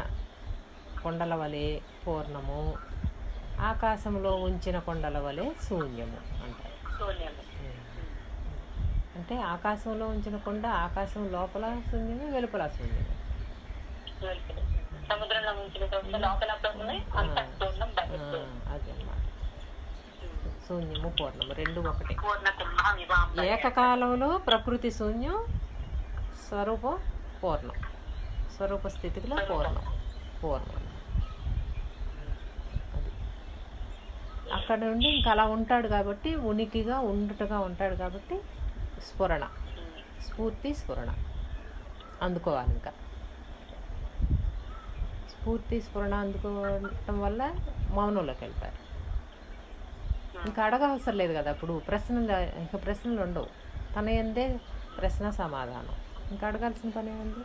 కొండల వలె పూర్ణము, ఆకాశంలో ఉంచిన కొండల వలె శూన్యము అంటారు. అంటే ఆకాశంలో ఉంచిన కొండ ఆకాశం లోపల శూన్యమే, వెలుపల శూన్యమే. అది అన్నమాట. శూన్యము పూర్ణము 2 ఒకటే. ఏకకాలంలో ప్రకృతి శూన్యం, స్వరూపం పూర్ణం, స్వరూప స్థితిలో పూర్ణం. అది అక్కడ నుండి ఇంకా అలా ఉంటాడు కాబట్టి, ఉనికిగా ఉండుటగా ఉంటాడు కాబట్టి స్ఫురణ, స్ఫూర్తి స్ఫురణ అందుకోవాలి. ఇంకా స్ఫూర్తి స్ఫురణ అందుకోవటం వల్ల మౌనంలోకి వెళ్తారు. ఇంకా అడగవసరం లేదు కదా. అప్పుడు ప్రశ్నలు ఉండవు. తన ఎందే ప్రశ్న సమాధానం. ఇంకా అడగాల్సిన పని ఉంది.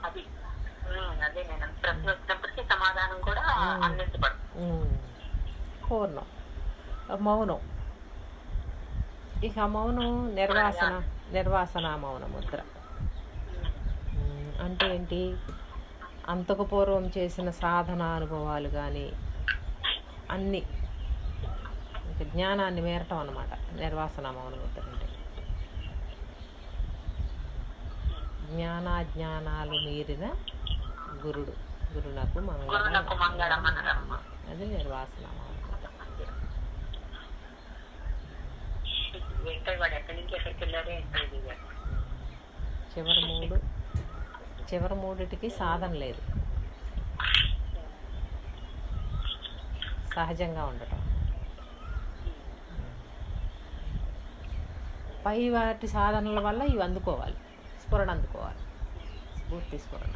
పూర్ణం మౌనం. ఇక మౌనం నిర్వాసన మౌన ముద్ర. అంటే ఏంటి? అంతకు పూర్వం చేసిన సాధన అనుభవాలు కానీ అన్నీ ఇంకా జ్ఞానాన్ని మేరటం అన్నమాట నిర్వాసన మౌన ముద్ర అంటే. జ్ఞానాజ్ఞానాలు మీరిన గురునకు మంగళం, అది నిర్వాసన మౌన ముద్ర. చివరి మూడిటికి సాధన లేదు, సహజంగా ఉండటం. పై వాటి సాధనల వల్ల ఇవి అందుకోవాలి, స్ఫురణ అందుకోవాలి, స్ఫూర్తి స్ఫురణ.